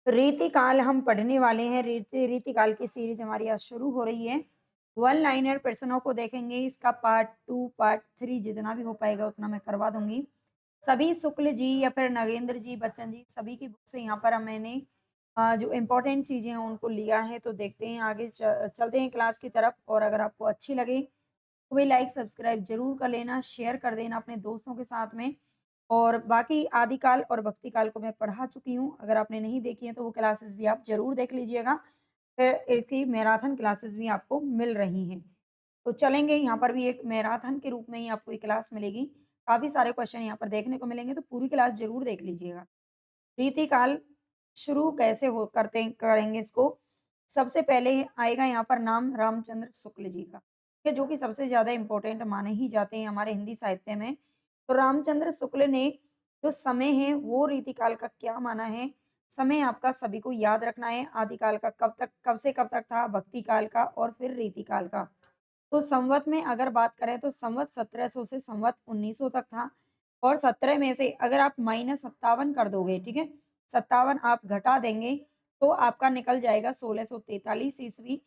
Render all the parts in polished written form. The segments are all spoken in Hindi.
रीतिकाल हम पढ़ने वाले हैं। रीतिकाल की सीरीज हमारी आज शुरू हो रही है। वन लाइनर प्रश्नों को देखेंगे। इसका पार्ट 2, पार्ट 3 जितना भी हो पाएगा उतना मैं करवा दूँगी। सभी शुक्ल जी या फिर नगेंद्र जी, बच्चन जी, सभी की बुक से यहाँ पर मैंने जो इम्पोर्टेंट चीज़ें हैं उनको लिया है। तो देखते हैं आगे चलते हैं क्लास की तरफ। और अगर आपको अच्छी लगे तो भी लाइक, सब्सक्राइब ज़रूर कर लेना, शेयर कर देना अपने दोस्तों के साथ में। और बाकी आदिकाल और भक्तिकाल को मैं पढ़ा चुकी हूँ। अगर आपने नहीं देखी है तो वो क्लासेस भी आप ज़रूर देख लीजिएगा। फिर इसकी मैराथन क्लासेस भी आपको मिल रही हैं। तो चलेंगे, यहाँ पर भी एक मैराथन के रूप में ही आपको ये क्लास मिलेगी। काफ़ी सारे क्वेश्चन यहाँ पर देखने को मिलेंगे, तो पूरी क्लास ज़रूर देख लीजिएगा। रीतिकाल शुरू कैसे हो करते करेंगे इसको। सबसे पहले आएगा यहाँ पर नाम रामचंद्र शुक्ल जी का, ठीक है, जो कि सबसे ज़्यादा इम्पोर्टेंट माने ही जाते हैं हमारे हिंदी साहित्य में। तो रामचंद्र शुक्ल ने जो समय है वो रीतिकाल का क्या माना है। समय आपका सभी को याद रखना है। आदिकाल का कब से कब तक था, भक्ति काल का और फिर रीतिकाल का। तो संवत में अगर बात करें तो संवत 1700 से संवत 1900 तक था। और 17 में से अगर आप माइनस 57 कर दोगे, ठीक है, 57 आप घटा देंगे तो आपका निकल जाएगा 1643 ईस्वी।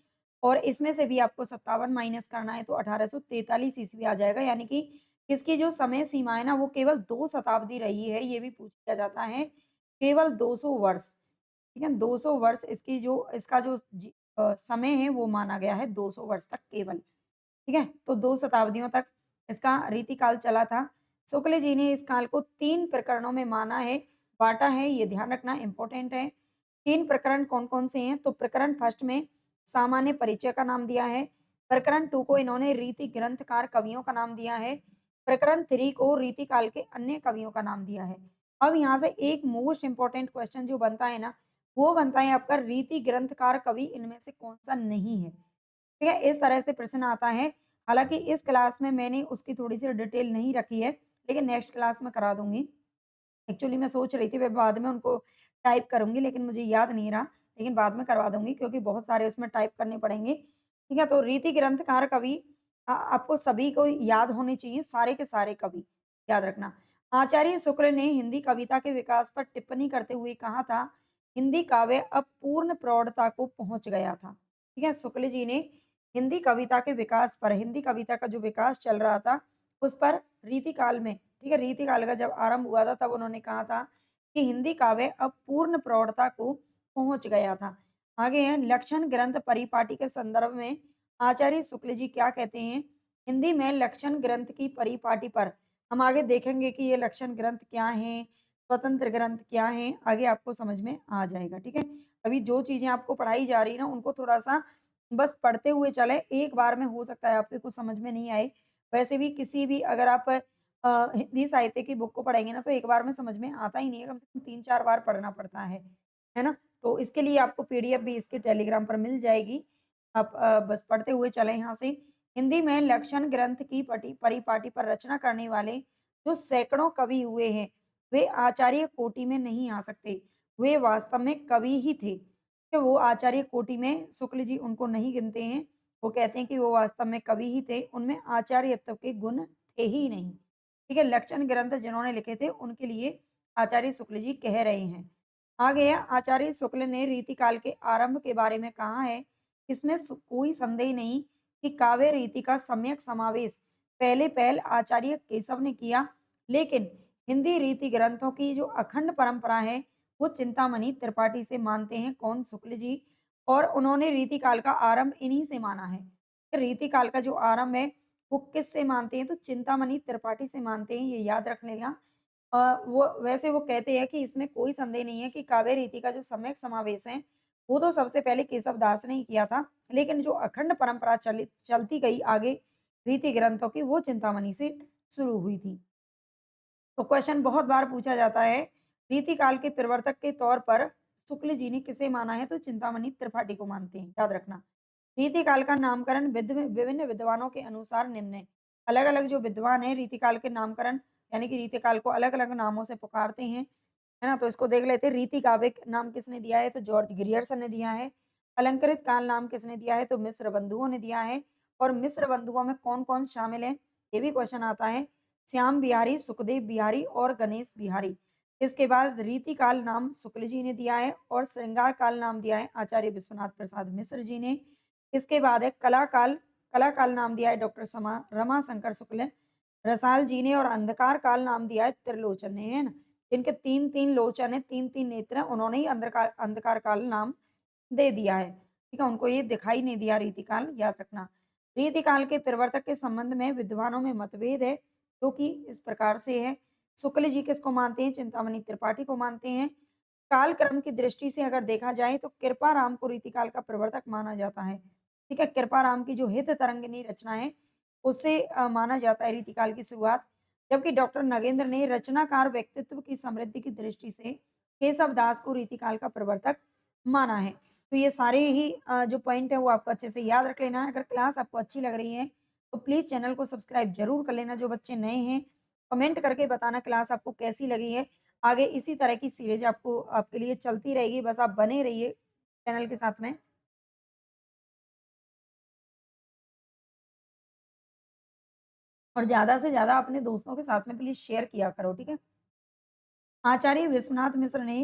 और इसमें से भी आपको 57 माइनस करना है तो 1843 ईस्वी आ जाएगा। यानी कि इसकी जो समय सीमा है ना वो केवल 2 शताब्दी रही है। ये भी पूछ लिया जाता है। केवल 200 वर्ष, ठीक है, 200 वर्ष इसकी जो इसका जो समय है वो माना गया है 200 वर्ष तक केवल। ठीक है? तो 2 शताब्दियों तक इसका रीतिकाल चला था। शुक्ल जी ने इस काल को 3 प्रकरणों में माना है, बाँटा है, ये ध्यान रखना इम्पोर्टेंट है। 3 प्रकरण कौन-कौन से हैं? तो प्रकरण फर्स्ट में सामान्य परिचय का नाम दिया है। प्रकरण 2 को इन्होंने रीति ग्रंथकार कवियों का नाम दिया है। प्रकरण 3 को रीतिकाल के अन्य कवियों का नाम दिया है। अब यहाँ से एक मोस्ट इम्पोर्टेंट क्वेश्चन जो बनता है ना, वो बनता है आपका रीति ग्रंथकार कवि इनमें से कौन-सा नहीं है? ठीक है? इस तरह से प्रश्न आता है। हालाँकि इस क्लास में मैंने उसकी थोड़ी-सी डिटेल नहीं रखी है, लेकिन नेक्स्ट क्लास में करा दूँगी। एक्चुअली मैं सोच रही थी मैं बाद में उनको टाइप करूँगी, लेकिन मुझे याद नहीं रहा, लेकिन बाद में करवा दूँगी क्योंकि बहुत सारे उसमें टाइप करने पड़ेंगे। ठीक है? तो रीति ग्रंथकार कवि आपको सभी को याद होने चाहिए, सारे के सारे कवि, याद रखना। आचार्य शुक्ल ने हिंदी कविता के विकास पर टिप्पणी करते हुए कहा था, हिंदी काव्य अब पूर्ण प्रौढ़ता को पहुँच गया था। ठीक है? शुक्ल जी ने हिंदी कविता के विकास पर, हिंदी कविता का जो विकास चल रहा था, उस पर रीतिकाल में, ठीक है, रीतिकाल का जब आरंभ हुआ था तब उन्होंने कहा था कि हिंदी काव्य अब पूर्ण प्रौढ़ता को पहुँच गया था। आगे है लक्षण ग्रंथ परिपाटी के संदर्भ में आचार्य शुक्ल जी क्या कहते हैं? हिंदी में लक्षण ग्रंथ की परिपाटी पर हम आगे देखेंगे कि ये लक्षण ग्रंथ क्या हैं, स्वतंत्र ग्रंथ क्या हैं, आगे आपको समझ में आ जाएगा, ठीक है? अभी जो चीज़ें आपको पढ़ाई जा रही है ना उनको थोड़ा-सा बस पढ़ते हुए चलें, एक बार में हो सकता है आपके कुछ समझ में नहीं आए। वैसे भी किसी भी अगर आप हिंदी साहित्य की बुक को पढ़ेंगे ना तो एक बार में समझ में आता ही नहीं है, कम से कम 3-4 बार पढ़ना पड़ता है ना? तो इसके लिए आपको पीडीएफ भी इसके टेलीग्राम पर मिल जाएगी। आप बस पढ़ते हुए चलें यहाँ से। हिंदी में लक्षण ग्रंथ की पटी परिपाटी पर रचना करने वाले जो सैकड़ों कवि हुए हैं, वे आचार्य कोटि में नहीं आ सकते। वे वास्तव में कवि ही थे। कि वो आचार्य कोटि में शुक्ल जी उनको नहीं गिनते हैं। वो कहते हैं कि वो वास्तव में कवि ही थे, उनमें आचार्यत्व के गुण थे ही नहीं। ठीक है? लक्षण ग्रंथ जिन्होंने लिखे थे उनके लिए आचार्य शुक्ल जी कह रहे हैं। आगे है आचार्य शुक्ल ने रीतिकाल के आरंभ के बारे में कहा है, इसमें कोई संदेह नहीं कि काव्य रीति का सम्यक समावेश पहले पहल आचार्य केशव ने किया, लेकिन हिंदी रीति ग्रंथों की जो अखंड परंपरा है वो चिंतामणि त्रिपाठी से मानते हैं। कौन? शुक्ल जी। और उन्होंने रीतिकाल का आरंभ इन्हीं से माना है। रीतिकाल का जो आरंभ है वो किससे मानते हैं? तो चिंतामणि त्रिपाठी से मानते हैं, ये याद रख लेना। वो वैसे वो कहते हैं कि इसमें कोई संदेह नहीं है कि काव्य रीति का जो सम्यक समावेश है, वो तो सबसे पहले केशव दास ने ही किया था, लेकिन जो अखंड परंपरा चलती गई आगे रीति ग्रंथों की, वो चिंतामणि से शुरू हुई थी। तो क्वेश्चन बहुत बार पूछा जाता है, रीतिकाल के प्रवर्तक के तौर पर शुक्ल जी ने किसे माना है? तो चिंतामणि त्रिपाठी को मानते हैं, याद रखना। रीतिकाल का नामकरण विभिन्न विद्वानों के अनुसार निम्न है। अलग-अलग जो विद्वान हैं रीतिकाल के नामकरण यानी कि रीतिकाल को अलग-अलग नामों से पुकारते हैं, है ना? तो इसको देख लेते हैं। रीति काव्य नाम किसने दिया है? तो जॉर्ज ग्रियर्सन ने दिया है। अलंकृत काल नाम किसने दिया है? तो मिस्र बंधुओं ने दिया है। और मिस्र बंधुओं में कौन-कौन शामिल हैं? ये भी क्वेश्चन आता है। श्याम बिहारी, सुखदेव बिहारी और गणेश बिहारी। इसके बाद रीतिकाल नाम शुक्ल जी ने दिया है और श्रृंगार काल नाम दिया है आचार्य विश्वनाथ प्रसाद मिश्र जी ने। इसके बाद है कला काल नाम दिया है डॉक्टर समा रमाशंकर शुक्ल रसाल जी ने और अंधकार काल नाम दिया है त्रिलोचन ने, है ना? जिनके 3-3 लोचन है, 3-3 नेत्र हैं, उन्होंने ही अंधकार काल नाम दे दिया है। ठीक है? उनको ये दिखाई नहीं दिया रीतिकाल, याद रखना। रीतिकाल के प्रवर्तक के संबंध में विद्वानों में मतभेद है, जो कि इस प्रकार से है। शुक्ल जी किसको मानते हैं? चिंतामणि त्रिपाठी को मानते हैं। कालक्रम की दृष्टि से अगर देखा जाए तो कृपाराम को रीतिकाल का प्रवर्तक माना जाता है। ठीक है? कृपाराम की जो हित तरंगिनी रचना है, उससे माना जाता है रीतिकाल की शुरुआत। जबकि डॉक्टर नगेंद्र ने रचनाकार व्यक्तित्व की समृद्धि की दृष्टि से केशव दास को रीतिकाल का प्रवर्तक माना है। तो ये सारे ही जो पॉइंट है वो आपको अच्छे से याद रख लेना है। अगर क्लास आपको अच्छी लग रही है, तो प्लीज़ चैनल को सब्सक्राइब ज़रूर कर लेना। जो बच्चे नए हैं, कमेंट करके बताना क्लास आपको कैसी लगी है। आगे इसी तरह की सीरीज़ आपको आपके लिए चलती रहेगी, बस आप बने रहिए चैनल के साथ में। और ज़्यादा से ज़्यादा अपने दोस्तों के साथ में प्लीज़ शेयर किया करो, ठीक है? आचार्य विश्वनाथ मिश्र ने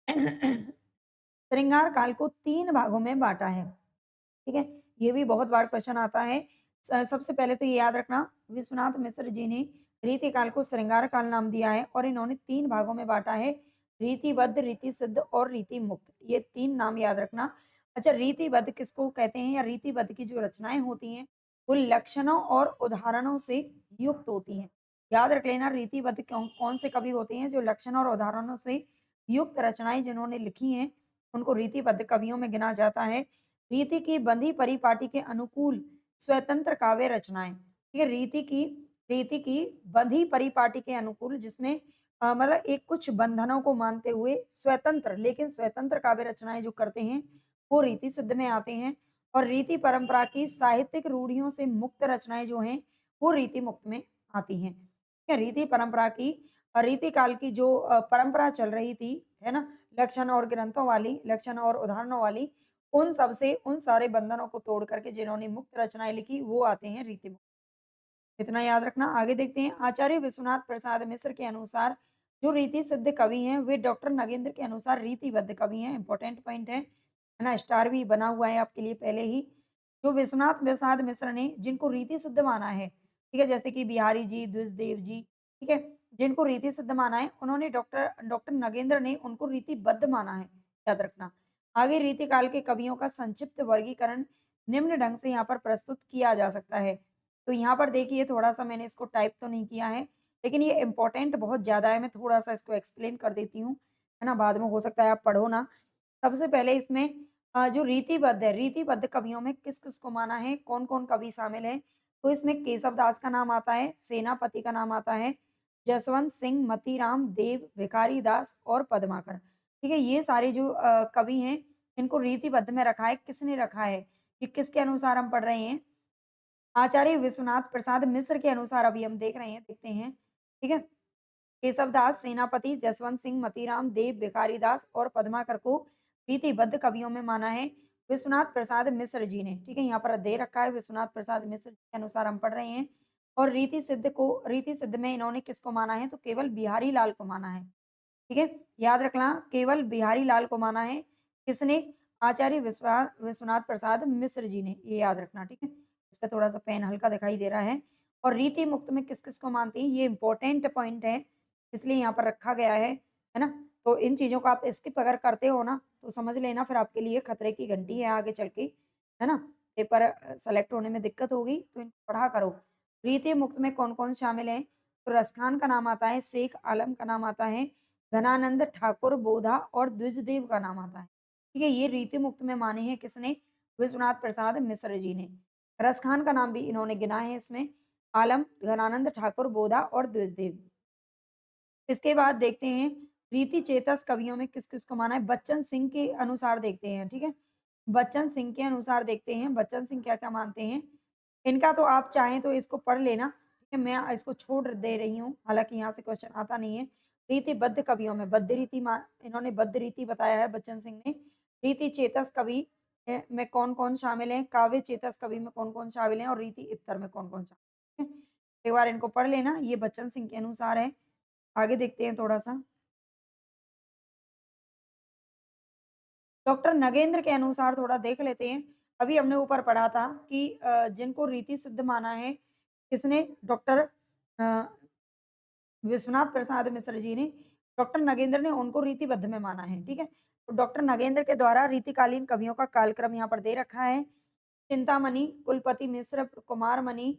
श्रृंगार काल को 3 भागों में बाँटा है। ठीक है? ये भी बहुत बार क्वेश्चन आता है। सबसे पहले तो ये याद रखना विश्वनाथ मिश्र जी ने रीतिकाल को श्रृंगार काल नाम दिया है और इन्होंने 3 भागों में बाँटा है, रीतिबद्ध, रीतिसिद्ध और रीतिमुक्त। ये 3 नाम याद रखना। अच्छा रीतिबद्ध किसको कहते हैं या रीतिबद्ध की जो रचनाएँ होती हैं, वो लक्षणों और उदाहरणों से युक्त होती हैं। याद रख लेना रीतिबद्ध कौन से कवि होते हैं जो लक्षण और उदाहरणों से युक्त रचनाएँ जिन्होंने लिखी हैं, उनको रीतिबद्ध कवियों में गिना जाता है। रीति की बंधी परिपाटी के अनुकूल स्वतंत्र काव्य रचनाएँ। ठीक है? रीति की बंधी परिपाटी के अनुकूल जिसमें मतलब एक कुछ बंधनों को मानते हुए स्वतंत्र लेकिन स्वतंत्र काव्य रचनाएँ जो करते हैं, वो रीति सिद्ध में आते हैं और रीति परंपरा की साहित्यिक रूढ़ियों से मुक्त रचनाएँ जो हैं, वो रीति मुक्त में आती हैं। ठीक है? रीति परंपरा की रीति काल की जो परंपरा चल रही थी, है ना? लक्षण और ग्रंथों वाली, लक्षण और उदाहरणों वाली, उन सब से उन सारे बंधनों को तोड़ करके जिन्होंने मुक्त रचनाएँ लिखी, वो आते हैं रीति मुक्त। इतना याद रखना। आगे देखते हैं आचार्य विश्वनाथ प्रसाद मिश्र के अनुसार जो रीति सिद्ध कवि हैं, वे डॉक्टर नगेंद्र के अनुसार रीतिबद्ध कवि हैं। इम्पोर्टेंट पॉइंट है ना? स्टार भी बना हुआ है आपके लिए पहले ही। जो विश्वनाथ प्रसाद मिश्र ने जिनको रीति सिद्ध माना है, ठीक है? जैसे कि बिहारी जी, द्विजदेव जी, ठीक है? जिनको रीति सिद्ध माना है, उन्होंने डॉक्टर डॉक्टर नगेंद्र ने उनको रीतिबद्ध माना है, याद रखना। आगे रीतिकाल के कवियों का संक्षिप्त वर्गीकरण निम्न ढंग से यहाँ पर प्रस्तुत किया जा सकता है। तो यहाँ पर देखिए थोड़ा-सा मैंने इसको टाइप तो नहीं किया है, लेकिन ये इम्पोर्टेंट बहुत ज़्यादा है, मैं थोड़ा-सा इसको एक्सप्लेन कर देती हूँ, है ना? बाद में हो सकता है आप पढ़ो ना। सबसे पहले इसमें जो रीतिबद्ध है, रीतिबद्ध कवियों में किस-किस को माना है, कौन-कौन कवि शामिल हैं? तो इसमें केशव दास का नाम आता है, सेनापति का नाम आता है, जसवंत सिंह, मतीराम, देव, भिखारी दास और पद्माकर। ठीक है? ये सारे जो कवि हैं, इनको रीतिबद्ध में रखा है। किसने रखा है? ये किसके अनुसार हम पढ़ रहे हैं? आचार्य विश्वनाथ प्रसाद मिश्र के अनुसार अभी हम देख रहे हैं, देखते हैं। ठीक है? केशवदास, सेनापति, जसवंत सिंह, मतीराम, देव, भिखारी दास और पद्माकर को रीतिबद्ध कवियों में माना है विश्वनाथ प्रसाद मिश्र जी ने। ठीक है? यहाँ पर दे रखा है विश्वनाथ प्रसाद मिश्र के अनुसार हम पढ़ रहे हैं और रीति सिद्ध में इन्होंने किसको माना है? तो केवल बिहारी लाल को माना है। ठीक है? याद रखना केवल बिहारी लाल को माना है। किसने? आचार्य विश्वनाथ प्रसाद मिश्र जी ने, ये याद रखना, ठीक है? इस पे थोड़ा-सा पेन हल्का दिखाई दे रहा है और रीति मुक्त में किस-किस को मानते हैं, ये इम्पोर्टेंट पॉइंट है, इसलिए यहाँ पर रखा गया है ना? तो इन चीज़ों को आप स्किप अगर करते हो ना, तो समझ लेना फिर आपके लिए खतरे की घंटी है आगे चल के, है ना? पेपर सेलेक्ट होने में दिक्कत होगी, तो इनको पढ़ा करो। रीति मुक्त में कौन-कौन शामिल हैं? तो रसखान का नाम आता है, शेख आलम का नाम आता है, धनानंद ठाकुर, बोधा और द्विजदेव का नाम आता है। ठीक है? ये रीति मुक्त में माने हैं किसने? विश्वनाथ प्रसाद मिश्र जी ने। रसखान का नाम भी इन्होंने गिना है इसमें, आलम, घनानंद ठाकुर, बोधा और द्विजदेव। इसके बाद देखते हैं रीति चेतस कवियों में किस-किस को माना है, बच्चन सिंह के अनुसार देखते हैं, ठीक है? बच्चन सिंह के अनुसार देखते हैं, बच्चन सिंह क्या-क्या मानते हैं। इनका तो आप चाहें तो इसको पढ़ लेना, ठीक है? मैं इसको छोड़ दे रही हूँ, हालाँकि यहाँ से क्वेश्चन आता नहीं है। रीतिबद्ध कवियों में बद्ध रीति इन्होंने बद्ध रीति बताया है बच्चन सिंह ने। रीति चेतस कवि में कौन-कौन शामिल हैं, काव्य चेतस कवि में कौन-कौन शामिल हैं और रीति इत्तर में कौन-कौन शामिल हैं, ठीक है? एक बार इनको पढ़ लेना, ये बच्चन सिंह के अनुसार है। आगे देखते हैं थोड़ा-सा। डॉक्टर नगेंद्र के अनुसार थोड़ा देख लेते हैं। अभी हमने ऊपर पढ़ा था कि जिनको रीति सिद्ध माना है, किसने? डॉक्टर अ, विश्वनाथ प्रसाद मिश्र जी ने, डॉक्टर नगेंद्र ने उनको रीतिबद्ध में माना है, ठीक है? तो डॉक्टर नगेंद्र के द्वारा रीतिकालीन कवियों का कालक्रम यहाँ पर दे रखा है। चिंतामणि, कुलपति मिश्र, कुमार मणि,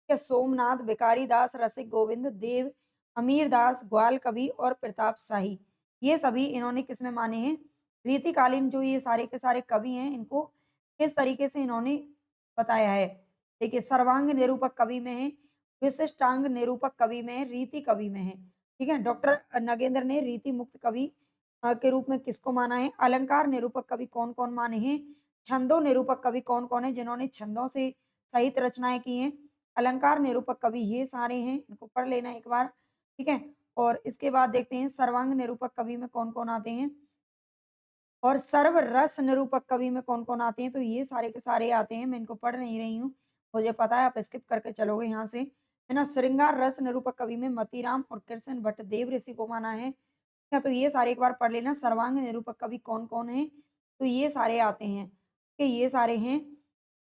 के सोमनाथ, भिखारी दास, रसिक गोविंद, देव, अमीर दास, ग्वाल कवि और प्रताप शाही। ये सभी इन्होंने किसमें माने हैं? रीतिकालीन जो ये सारे के सारे कवि हैं, इनको किस तरीके से इन्होंने बताया है? देखिए, सर्वांग निरूपक कवि में है, विशिष्टांग निरूपक कवि में है, रीति कवि में है। ठीक है? डॉक्टर नगेंद्र ने रीति मुक्त कवि के रूप में किसको माना है? अलंकार निरूपक कवि कौन-कौन माने हैं? छंदों निरूपक कवि कौन-कौन है जिन्होंने छंदों से साहित्य रचनाएँ की हैं? अलंकार निरूपक कवि ये सारे हैं, इनको पढ़ लेना एक बार, ठीक है? और इसके बाद देखते हैं सर्वांग निरूपक कवि में कौन-कौन आते हैं? और सर्व रस निरूपक कवि में कौन-कौन आते हैं? तो ये सारे के सारे आते हैं, मैं इनको पढ़ नहीं रही हूँ। मुझे पता है आप स्किप करके चलोगे यहाँ से, है ना? श्रृंगार रस निरूपक कवि में मतीराम और कृष्ण भट्ट देव ऋषि को माना है। क्या तो ये सारे एक बार पढ़ लेना। सर्वांग निरूपक कवि कौन-कौन हैं? तो ये सारे आते हैं, कि ये सारे हैं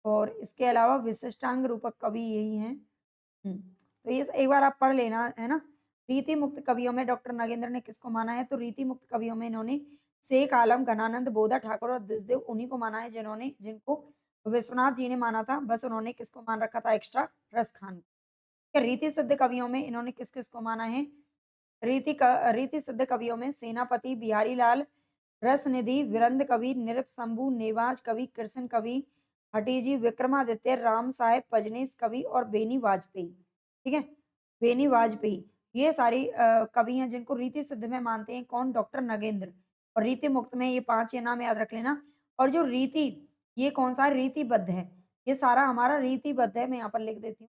और इसके अलावा विशिष्टांग रूपक कवि यही हैं। हुँ, तो ये एक बार आप पढ़ लेना, है ना? रीति मुक्त कवियों में डॉक्टर नगेंद्र ने किसको माना है? तो रीति मुक्त कवियों में इन्होंने शेख आलम, घनानंद, बोधा ठाकुर और दिसदेव उन्हीं को माना है जिनको विश्वनाथ जी ने माना था। बस उन्होंने किसको मान रखा था एक्स्ट्रा? रस खान। क्या रीति सिद्ध कवियों में इन्होंने किस-किस को माना है? रीति सिद्ध कवियों में सेनापति, बिहारी लाल, रसनिधि, विरंद कवि, नृपशंभु, नेवाज कवि, कृष्ण कवि, हठीजी, विक्रमादित्य, राम साहेब, पजनेश कवि और बेनी वाजपेयी। ठीक है? बेनी वाजपेयी, ये सारी कवि हैं जिनको रीति सिद्ध में मानते हैं कौन? डॉक्टर नगेंद्र। और रीति मुक्त में ये 5 ये नाम याद रख लेना। और जो रीति, ये कौन-सा है? रीतिबद्ध है। ये सारा हमारा रीतिबद्ध है, मैं यहाँ पर लिख देती हूँ,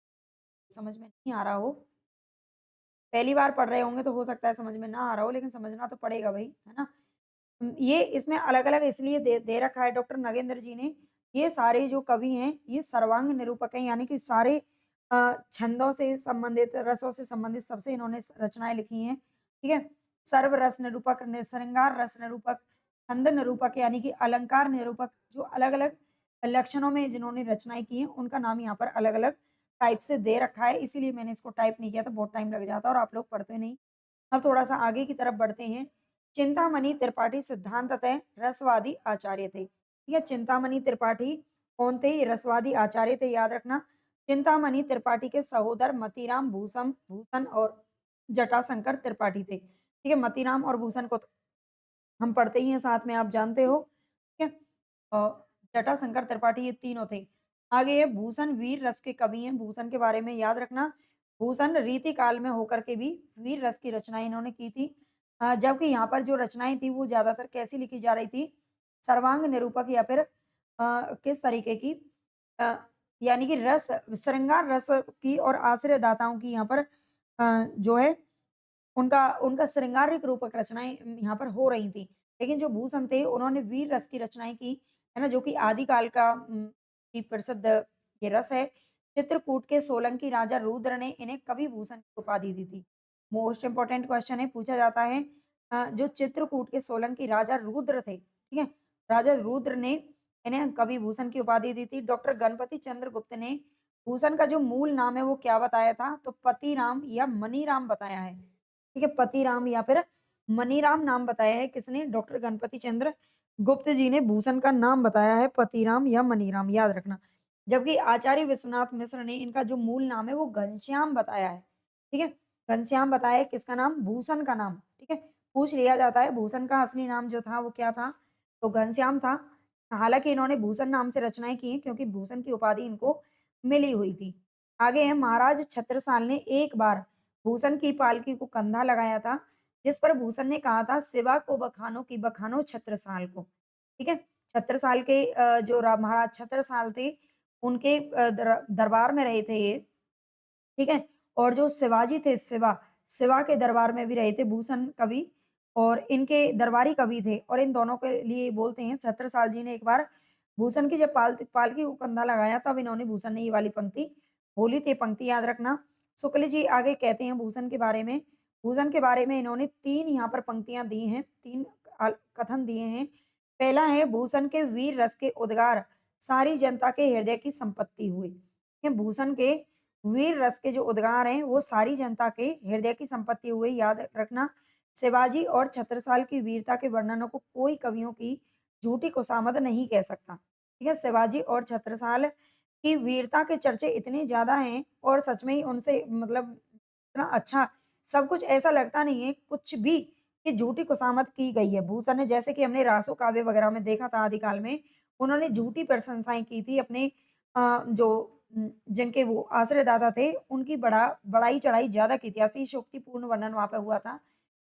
समझ में नहीं आ रहा हो। पहली बार पढ़ रहे होंगे तो हो सकता है समझ में ना आ रहा हो, लेकिन समझना तो पड़ेगा भई, है ना? ये इसमें अलग-अलग इसलिए दे रखा है डॉक्टर नगेंद्र जी ने, ये सारे जो कवि हैं, ये सर्वांग निरूपक हैं, यानी कि सारे छंदों से संबंधित, रसों से संबंधित सबसे इन्होंने रचनाएँ लिखी हैं, ठीक है? सर्व रस निरूपक, श्रृंगार रस निरूपक, छंद निरूपक यानी कि अलंकार निरूपक, जो अलग-अलग लक्षणों में जिन्होंने रचनाएँ की हैं, उनका नाम यहाँ पर अलग-अलग टाइप से दे रखा है, इसीलिए मैंने इसको टाइप नहीं किया, तो बहुत टाइम लग जाता और आप लोग पढ़ते नहीं। अब थोड़ा-सा आगे की तरफ बढ़ते हैं। चिंतामणि त्रिपाठी सिद्धांततः रसवादी आचार्य थे। ठीक है? चिंतामणि त्रिपाठी कौन थे? ये रसवादी आचार्य थे, याद रखना। चिंतामणि त्रिपाठी के सहोदर मतीराम, भूषण और जटाशंकर त्रिपाठी थे। ठीक है? मतीराम और भूषण को तो हम पढ़ते ही हैं साथ में, आप जानते हो। ठीक है? जटाशंकर त्रिपाठी ये तीनों थे। आगे है भूषण वीर रस के कवि हैं, भूषण के बारे में याद रखना। भूषण रीति काल में होकर के भी वीर रस की रचनाएँ इन्होंने की थी। जबकि यहाँ पर जो रचनाएँ थी वो ज़्यादातर कैसी लिखी जा रही थी? सर्वांग निरूपक या फिर किस तरीके की? अ, यानी कि रस, श्रृंगार रस की और आश्रयदाताओं की यहाँ पर जो है उनका उनका श्रृंगारिक रूपक रचनाएँ यहाँ पर हो रही थी। लेकिन जो भूषण थे उन्होंने वीर रस की रचनाएँ की, है ना? जो कि आदिकाल का की प्रसिद्ध ये रस है। चित्रकूट के सोलंकी राजा रुद्र ने इन्हें कवि भूषण की उपाधि दी थी। मोस्ट इम्पोर्टेंट क्वेश्चन है, पूछा जाता है जो चित्रकूट के सोलंकी राजा रुद्र थे, ठीक है? राजा रुद्र ने इन्हें कवि भूषण की उपाधि दी थी। डॉक्टर गणपति चंद्र गुप्त ने भूषण का जो मूल नाम है वो क्या बताया था? तो पतिराम या मनीराम बताया है। ठीक है? पतिराम या फिर मनीराम नाम बताया है किसने? डॉक्टर गणपति चंद्र गुप्त जी ने भूषण का नाम बताया है पतिराम या मनीराम, याद रखना। जबकि आचार्य विश्वनाथ मिश्र ने इनका जो मूल नाम है वो घनश्याम बताया है। ठीक है? घनश्याम बताया है किसका नाम? भूषण का नाम, ठीक है? पूछ लिया जाता है भूषण का असली नाम जो था वो क्या था? तो घनश्याम था। हालाँकि इन्होंने भूषण नाम से रचनाएँ की हैं क्योंकि भूषण की उपाधि इनको मिली हुई थी। आगे है महाराज छत्रसाल ने एक बार भूषण की पालकी को कंधा लगाया था, जिस पर भूषण ने कहा था शिवा को बखानो की बखानो छत्रसाल को। ठीक है? छत्रसाल के जो महाराज छत्रसाल थे, उनके दरबार में रहे थे ये, ठीक है? और जो शिवाजी थे शिवा के दरबार में भी रहे थे भूषण कवि और इनके दरबारी कवि थे और इन दोनों के लिए बोलते हैं छत्रसाल जी ने एक बार भूषण की जब पालकी को कंधा लगाया तब इन्होंने भूषण ने ये वाली पंक्ति बोली थी, पंक्ति याद रखना। शुक्ल जी आगे कहते हैं भूषण के बारे में, भूषण के बारे में इन्होंने 3 यहाँ पर पंक्तियाँ दी हैं, 3 कथन दिए हैं। पहला है भूषण के वीर रस के उद्गार सारी जनता के हृदय की संपत्ति हुए। ये भूषण के वीर रस के जो उद्गार हैं वो सारी जनता के हृदय की संपत्ति हुए। याद रखना, शिवाजी और छत्रसाल की वीरता के वर्णनों को कोई कवियों की झूठी खुशामद नहीं कह सकता। ठीक है, शिवाजी और छत्रसाल की वीरता के चर्चे इतने ज्यादा हैं और सच में ही उनसे मतलब इतना अच्छा सब कुछ ऐसा लगता नहीं है कुछ भी कि झूठी खुशामद की गई है। भूषण ने जैसे कि हमने रासो काव्य वगैरह में देखा था आदिकाल में, उन्होंने झूठी प्रशंसाएँ की थी अपने जो जिनके वो आश्रयदाता थे, उनकी बढ़ाई-चढ़ाई ज़्यादा की थी। अतिशयोक्तिपूर्ण वर्णन वहाँ पे हुआ था।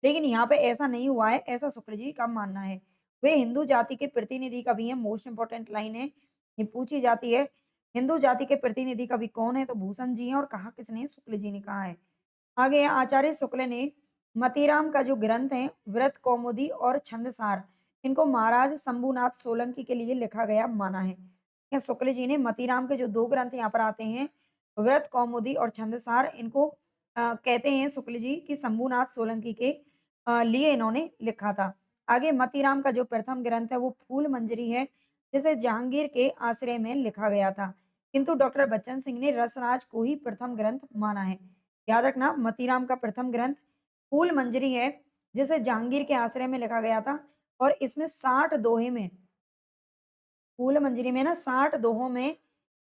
लेकिन यहाँ पे ऐसा नहीं हुआ है, ऐसा शुक्ल जी का मानना है। वे हिंदू जाति के प्रतिनिधि कवि हैं, मोस्ट इम्पोर्टेंट लाइन है, ये पूछी जाती है। हिंदू जाति के प्रतिनिधि कवि कौन है? तो भूषण जी हैं और कहा किसने? शुक्ल जी ने कहा है। आगे आचार्य शुक्ल ने मतीराम का जो ग्रंथ है व्रत कौमुदी और छंदसार, इनको महाराज शंभुनाथ सोलंकी के लिए लिखा गया माना है। या शुक्ल जी ने मतीराम के जो दो ग्रंथ यहाँ पर आते हैं व्रत कौमुदी और छंदसार, इनको कहते हैं शुक्ल जी कि शंभुनाथ सोलंकी के लिए इन्होंने लिखा था। आगे मतीराम का जो प्रथम ग्रंथ है वो फूल मंजरी है, जिसे जहांगीर के आश्रय में लिखा गया था, किंतु डॉक्टर बच्चन सिंह ने रसराज को ही प्रथम ग्रंथ माना है। याद रखना, मतीराम का प्रथम ग्रंथ फूल मंजरी है, जिसे जहांगीर के आश्रय में लिखा गया था और इसमें 60 दोहे में, फूल मंजरी में ना 60 दोहों में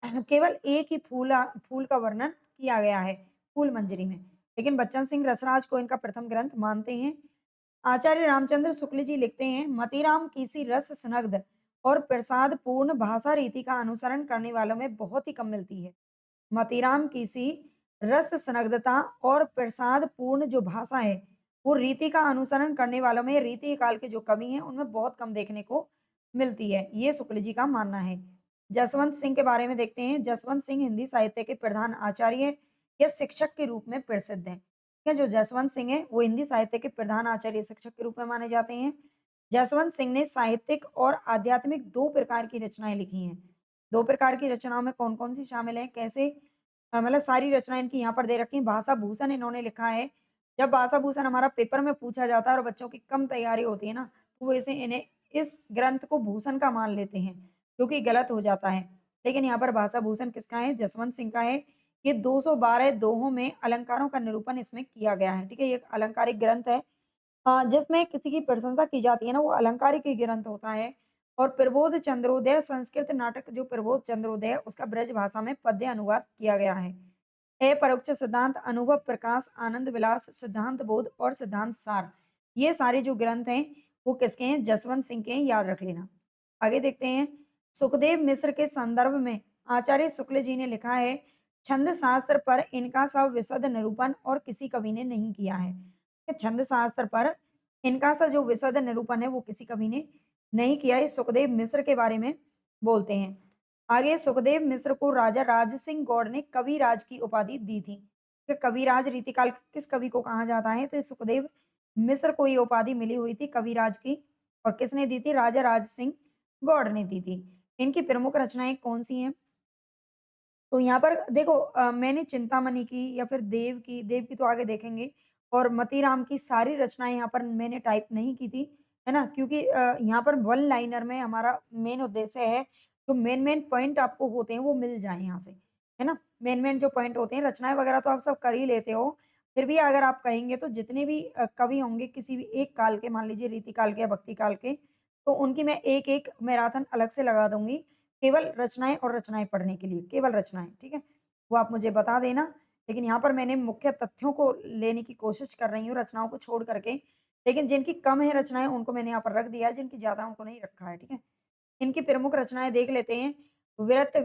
केवल एक ही फूल का वर्णन किया गया है फूल मंजरी में। लेकिन बच्चन सिंह रसराज को इनका प्रथम ग्रंथ मानते हैं। आचार्य रामचंद्र शुक्ल जी लिखते हैं मतीराम किसी रस स्नग्ध और प्रसाद पूर्ण भाषा रीति का अनुसरण करने वालों में बहुत ही कम मिलती है। मतीराम किसी रस संगतता और प्रसाद पूर्ण जो भाषा है वो रीति का अनुसरण करने वालों में रीति काल के जो कवि हैं उनमें बहुत कम देखने को मिलती है, ये शुक्ल जी का मानना है। जसवंत सिंह के बारे में देखते हैं। जसवंत सिंह हिंदी साहित्य के प्रधान आचार्य या शिक्षक के रूप में प्रसिद्ध हैं। ठीक है, जो जसवंत सिंह है वो हिंदी साहित्य के प्रधान आचार्य शिक्षक के रूप में माने जाते हैं। जसवंत सिंह ने साहित्यिक और आध्यात्मिक दो प्रकार की रचनाएं लिखी हैं। दो प्रकार की रचनाओं में कौन कौन सी शामिल है, कैसे मतलब सारी रचनाएँ इनकी यहाँ पर दे रखी हैं। भाषा भूषण इन्होंने लिखा है। जब भाषा भूषण हमारा पेपर में पूछा जाता है और बच्चों की कम तैयारी होती है ना, तो वो इसे इन्हें इस ग्रंथ को भूषण का मान लेते हैं, जो कि गलत हो जाता है। लेकिन यहाँ पर भाषा भूषण किसका है? जसवंत सिंह का है। ये 212 दोहों में अलंकारों का निरूपण इसमें किया गया है। ठीक है? ये एक अलंकारिक ग्रंथ है। जिसमें किसी की प्रशंसा की जाती है ना, वो अलंकारिक ही ग्रंथ होता है। और प्रबोध चंद्रोदय संस्कृत नाटक जो प्रबोध चंद्रोदय उसका ब्रज भाषा में पद्य अनुवाद किया गया है। अपरोक्ष सिद्धांत, अनुभव प्रकाश, आनंद विलास, सिद्धांत बोध और सिद्धांत सार, ये सारे जो ग्रंथ हैं वो किसके हैं? जसवंत सिंह के हैं, याद रख लेना। आगे देखते हैं, सुखदेव मिश्र के संदर्भ में आचार्य शुक्ल जी ने लिखा है छंद शास्त्र पर इनका सब विशद निरूपण और किसी कवि ने नहीं किया है। छंद शास्त्र पर इनका सा जो विशद निरूपण है वो किसी कवि ने नहीं किया है। सुखदेव मिश्र के बारे में बोलते हैं। आगे सुखदेव मिश्र को राजा राज सिंह गौड़ ने कविराज की उपाधि दी थी। कि कविराज रीतिकाल किस कवि को कहा जाता है? तो ये सुखदेव मिश्र को ये उपाधि मिली हुई थी कविराज की। और किसने दी थी? राजा राज सिंह गौड़ ने दी थी। इनकी प्रमुख रचनाएं कौन सी हैं? तो यहाँ पर देखो, मैंने चिंतामणि की या फिर देव की तो आगे देखेंगे, और मतीराम की सारी रचनाएँ यहाँ पर मैंने टाइप नहीं की थी, है ना? क्योंकि यहाँ पर वन लाइनर में हमारा मेन उद्देश्य है, जो मेन-मेन पॉइंट आपको होते हैं वो मिल जाएँ यहाँ से, है ना? मेन-मेन जो पॉइंट होते हैं, रचनाएँ वगैरह तो आप सब कर ही लेते हो, फिर भी अगर आप कहेंगे तो जितने भी कवि होंगे किसी भी एक काल के, मान लीजिए रीति काल के या भक्ति काल के, तो उनकी मैं एक-एक मैराथन अलग से लगा दूँगी। केवल रचनाएँ और रचनाएँ पढ़ने के लिए, केवल रचनाएँ, ठीक है? वो आप मुझे बता देना, लेकिन यहाँ पर मैंने मुख्य तथ्यों को लेने की कोशिश कर रही हूँ, रचनाओं को छोड़ करके। लेकिन जिनकी कम है रचनाएँ, उनको मैंने यहाँ पर रख दिया है, जिनकी ज़्यादा उनको नहीं रखा है, ठीक है? इनकी प्रमुख रचनाएँ देख लेते हैं। विरत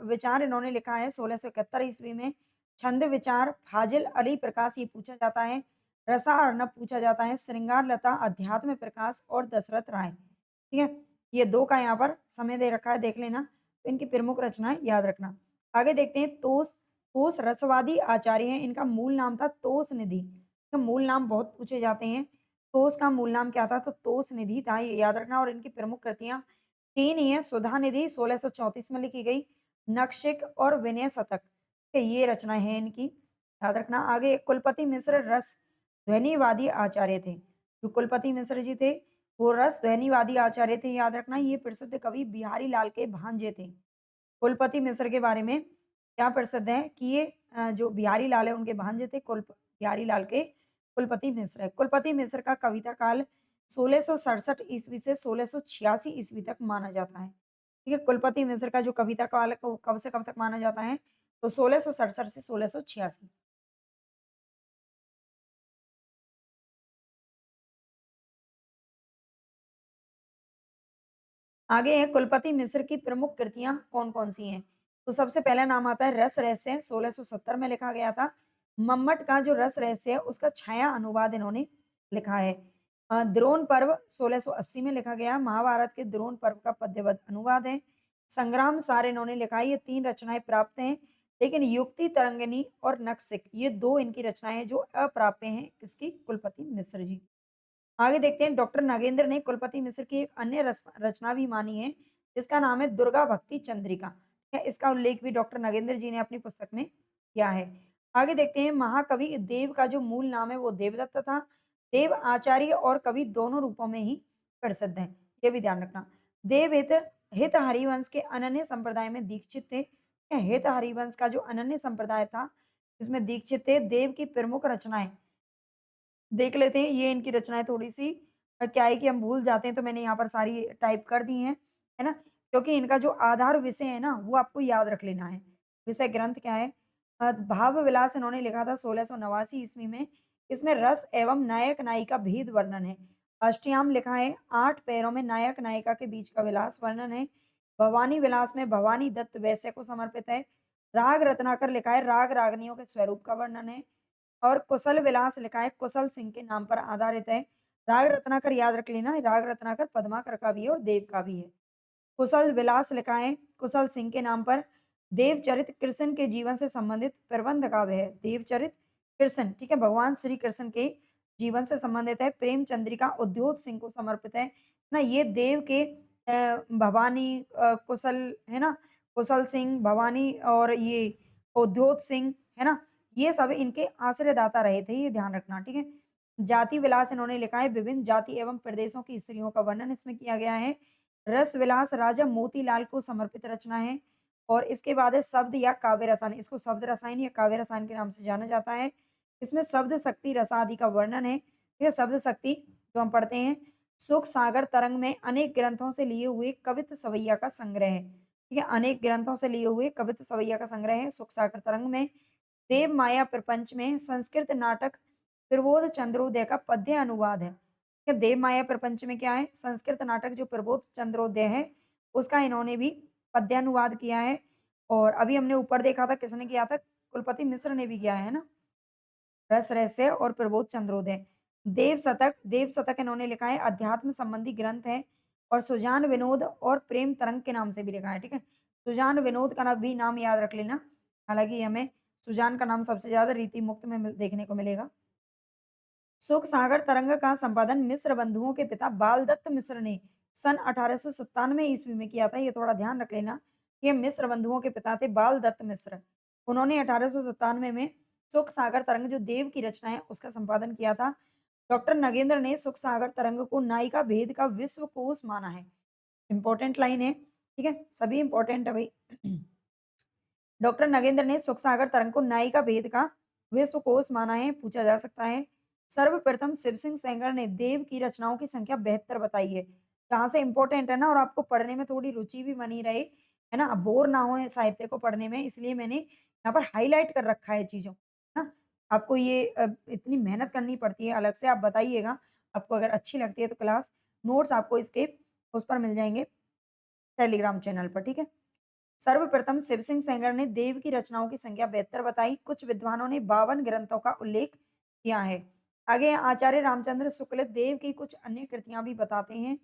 विचार इन्होंने लिखा है 1671 ईस्वी में। छंद विचार फाजिल अली प्रकाश ये पूछा जाता है। रसा अर्णव पूछा जाता है। श्रृंगार लता अध्यात्म प्रकाश और दशरथ राय, ठीक है? ये 2 का यहाँ पर समय दे रखा है, देख लेना। तो इनकी प्रमुख रचनाएँ याद रखना। आगे देखते हैं तोस। तोस रसवादी आचार्य हैं। इनका मूल नाम था तोस निधि। तो मूल नाम बहुत पूछे जाते हैं। तोस का मूल नाम क्या था? तो तोस निधि था, ये याद रखना। और इनकी प्रमुख कृतियाँ 3 ही हैं। सुधा निधि 1634 में लिखी गई, नखशिख और विनय शतक, ठीक है? ये रचनाएँ हैं इनकी, याद रखना। आगे कुलपति मिश्र रस ध्वनिवादी आचार्य थे। जो कुलपति मिश्र जी थे, वो रस ध्वनिवादी आचार्य थे, याद रखना ये प्रसिद्ध कवि बिहारी लाल के भांजे थे। कुलपति मिश्र के बारे में क्या प्रसिद्ध है कि ये जो बिहारी लाल है उनके भांजे थे, बिहारी लाल के कुलपति मिश्र है। कुलपति मिश्र का कविता काल 1667 ईस्वी से 1686 ईस्वी तक माना जाता है। ठीक है, कुलपति मिश्र का जो कविता काल है वो कब से कब तक माना जाता है? तो 1667 से 1686। आगे है कुलपति मिश्र की प्रमुख कृतियाँ कौन-कौन सी हैं? तो सबसे पहला नाम आता है रस रहस्य 1670 में लिखा गया था। मम्मट का जो रस रहस्य है उसका छाया अनुवाद इन्होंने लिखा है। द्रोण पर्व 1680 में लिखा गया। महाभारत के द्रोण पर्व का पद्यबद्ध अनुवाद है। संग्राम सार इन्होंने लिखा है। ये 3 रचनाएँ प्राप्त हैं। लेकिन युक्ति तरंगिनी और नखशिख ये 2 इनकी रचनाएँ हैं जो अप्राप्य हैं। किसकी? कुलपति मिश्र जी। आगे देखते हैं डॉक्टर नागेंद्र ने कुलपति मिश्र की एक अन्य रचना भी मानी है जिसका नाम है दुर्गा भक्ति चंद्रिका। ठीक है, इसका उल्लेख भी डॉक्टर नागेंद्र जी ने अपनी पुस्तक में किया है। आगे देखते हैं महाकवि देव का जो मूल नाम है वो देवदत्त था। देव आचार्य और कवि दोनों रूपों में ही प्रसिद्ध है, ये भी ध्यान रखना। देव हित हित हरिवंश के अनन्य संप्रदाय में दीक्षित थे। हित हरिवंश का जो अनन्य संप्रदाय था इसमें दीक्षित थे। देव की प्रमुख रचनाएं देख लेते हैं, ये इनकी रचनाएँ थोड़ी-सी क्या है कि हम भूल जाते हैं, तो मैंने यहाँ पर सारी टाइप कर दी हैं, है ना? क्योंकि इनका जो आधार विषय है ना, वो आपको याद रख लेना है। विषय ग्रंथ क्या है? भाव विलास इन्होंने लिखा था 1689 ईस्वी में। इसमें रस एवं नायक-नायिका भेद वर्णन है। अष्टयाम लिखा है, 8 पैरों में नायक-नायिका के बीच का विलास वर्णन है। भवानी विलास में भवानी दत्त वैश्य को समर्पित है। राग रत्नाकर लिखा है, राग रागनियों के स्वरूप का वर्णन है। और कुशल विलास लिखा है, कुशल सिंह के नाम पर आधारित है। राग रत्नाकर याद रख लेना, राग रत्नाकर पद्माकर का भी है और देव का भी है। कुशल विलास लिखा है कुशल सिंह के नाम पर। देवचरित कृष्ण के जीवन से संबंधित प्रबंध काव्य है। देवचरित कृष्ण, ठीक है, भगवान श्री कृष्ण के जीवन से संबंधित है। प्रेम चंद्रिका उद्योत सिंह को समर्पित है ना। ये देव के भवानी कुशल है ना, कुशल सिंह, भवानी और ये उद्योत सिंह है ना, ये सब इनके आश्रयदाता रहे थे, ये ध्यान रखना, ठीक है। जाति विलास इन्होंने लिखा है, विभिन्न जाति एवं प्रदेशों की स्त्रियों का वर्णन इसमें किया गया है। रस विलास राजा मोतीलाल को समर्पित रचना है। और इसके बाद है शब्द या काव्य रसायन, इसको शब्द रसायन या काव्य रसायन के नाम से जाना जाता है। इसमें शब्द शक्ति रसादि का वर्णन है। ठीक है, शब्द शक्ति जो हम पढ़ते हैं, सुख सागर तरंग में अनेक ग्रंथों से लिए हुए कवित सवैया का संग्रह है। ठीक है, अनेक ग्रंथों से लिए हुए कवित सवैया का संग्रह है सुख सागर तरंग में। देव माया प्रपंच में संस्कृत नाटक प्रबोध चंद्रोदय का पद्य अनुवाद है। ठीक है, देव माया प्रपंच में क्या है? संस्कृत नाटक जो प्रबोध चंद्रोदय है उसका इन्होंने भी पद्यानुवाद किया है। और अभी हमने ऊपर देखा था किसने किया था? कुलपति मिश्र ने भी किया है ना। रस रहस्य और प्रबोध चंद्रोदय। देव शतक इन्होंने लिखा है, अध्यात्म संबंधी ग्रंथ है। और सुजान विनोद और प्रेम तरंग के नाम से भी लिखा है। ठीक है, सुजान विनोद का भी नाम याद रख लेना। हालांकि हमें सुजान का नाम सबसे ज्यादा रीति मुक्त में देखने को मिलेगा। सुख सागर तरंग का संपादन मिश्र बंधुओं के पिता बाल दत्त मिश्र ने सन 1897 ईस्वी में किया था। ये थोड़ा ध्यान रख लेना। ये मिश्र बंधुओं के पिता थे बाल दत्त मिश्र। उन्होंने 1897 में सुख सागर तरंग जो देव की रचना है उसका संपादन किया था। डॉक्टर नगेंद्र ने सुख सागर तरंग को नायिका भेद का विश्व कोश माना है। इंपॉर्टेंट लाइन है, ठीक है, सभी इंपॉर्टेंट है भाई। डॉक्टर नगेंद्र ने सुख सागर तरंग को नायिका भेद का विश्वकोश माना है, पूछा जा सकता है। सर्वप्रथम शिव सिंह सेंगर ने देव की रचनाओं की संख्या 72 बताई है। जहाँ से इंपॉर्टेंट है ना, और आपको पढ़ने में थोड़ी रुचि भी बनी रहे, है ना, बोर ना हो साहित्य को पढ़ने में, इसलिए मैंने यहाँ पर हाईलाइट कर रखा है चीज़ों को, ना। आपको ये इतनी मेहनत करनी पड़ती है, अलग से आप बताइएगा। आपको अगर अच्छी लगती है तो क्लास नोट्स आपको इसके उस पर मिल जाएँगे, टेलीग्राम चैनल पर, ठीक है। सर्वप्रथम शिव सिंह सेंगर ने देव की रचनाओं की संख्या 72 बताई। कुछ विद्वानों ने 52 ग्रंथों का उल्लेख किया है। आगे आचार्य रामचंद्र शुक्ल देव की कुछ अन्य कृतियां भी बताते हैं,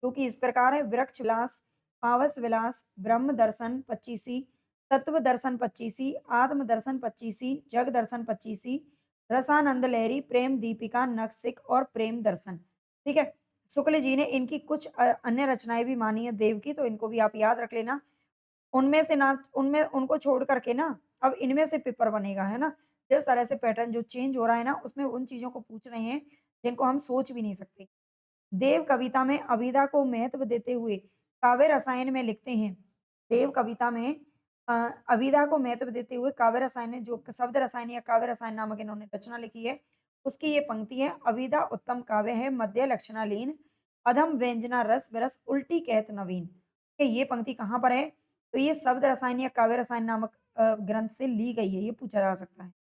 जो कि इस प्रकार है। वृक्ष विलास, पावस विलास, ब्रह्म दर्शन पच्चीसी, तत्व दर्शन पच्चीसी, आत्म दर्शन पच्चीसी, जग दर्शन पच्चीसी, रसानंद लहरी, प्रेम दीपिका, नखशिख और प्रेम दर्शन। ठीक है, शुक्ल जी ने इनकी कुछ अन्य रचनाएं भी मानी है देव की, तो इनको भी आप याद रख लेना। उनमें से ना, उनमें उनको छोड़ करके ना अब इनमें से पेपर बनेगा, है ना। जिस तरह से पैटर्न जो चेंज हो रहा है ना, उसमें उन चीज़ों को पूछ रहे हैं जिनको हम सोच भी नहीं सकते। देव कविता में अभिधा को महत्व देते हुए काव्य रसायन में लिखते हैं। देव कविता में अ, अभिधा को महत्व देते हुए काव्य रसायन में जो शब्द रसायन या काव्य रसायन नामक इन्होंने रचना लिखी है, उसकी ये पंक्ति है। अभिधा उत्तम काव्य है, मध्य लक्षणालीन, अधम व्यंजना रस बरस उल्टी कहत नवीन। ये पंक्ति कहाँ पर है? तो ये शब्द रसायन या काव्य रसायन नामक ग्रंथ से ली गई है, ये पूछा जा सकता है।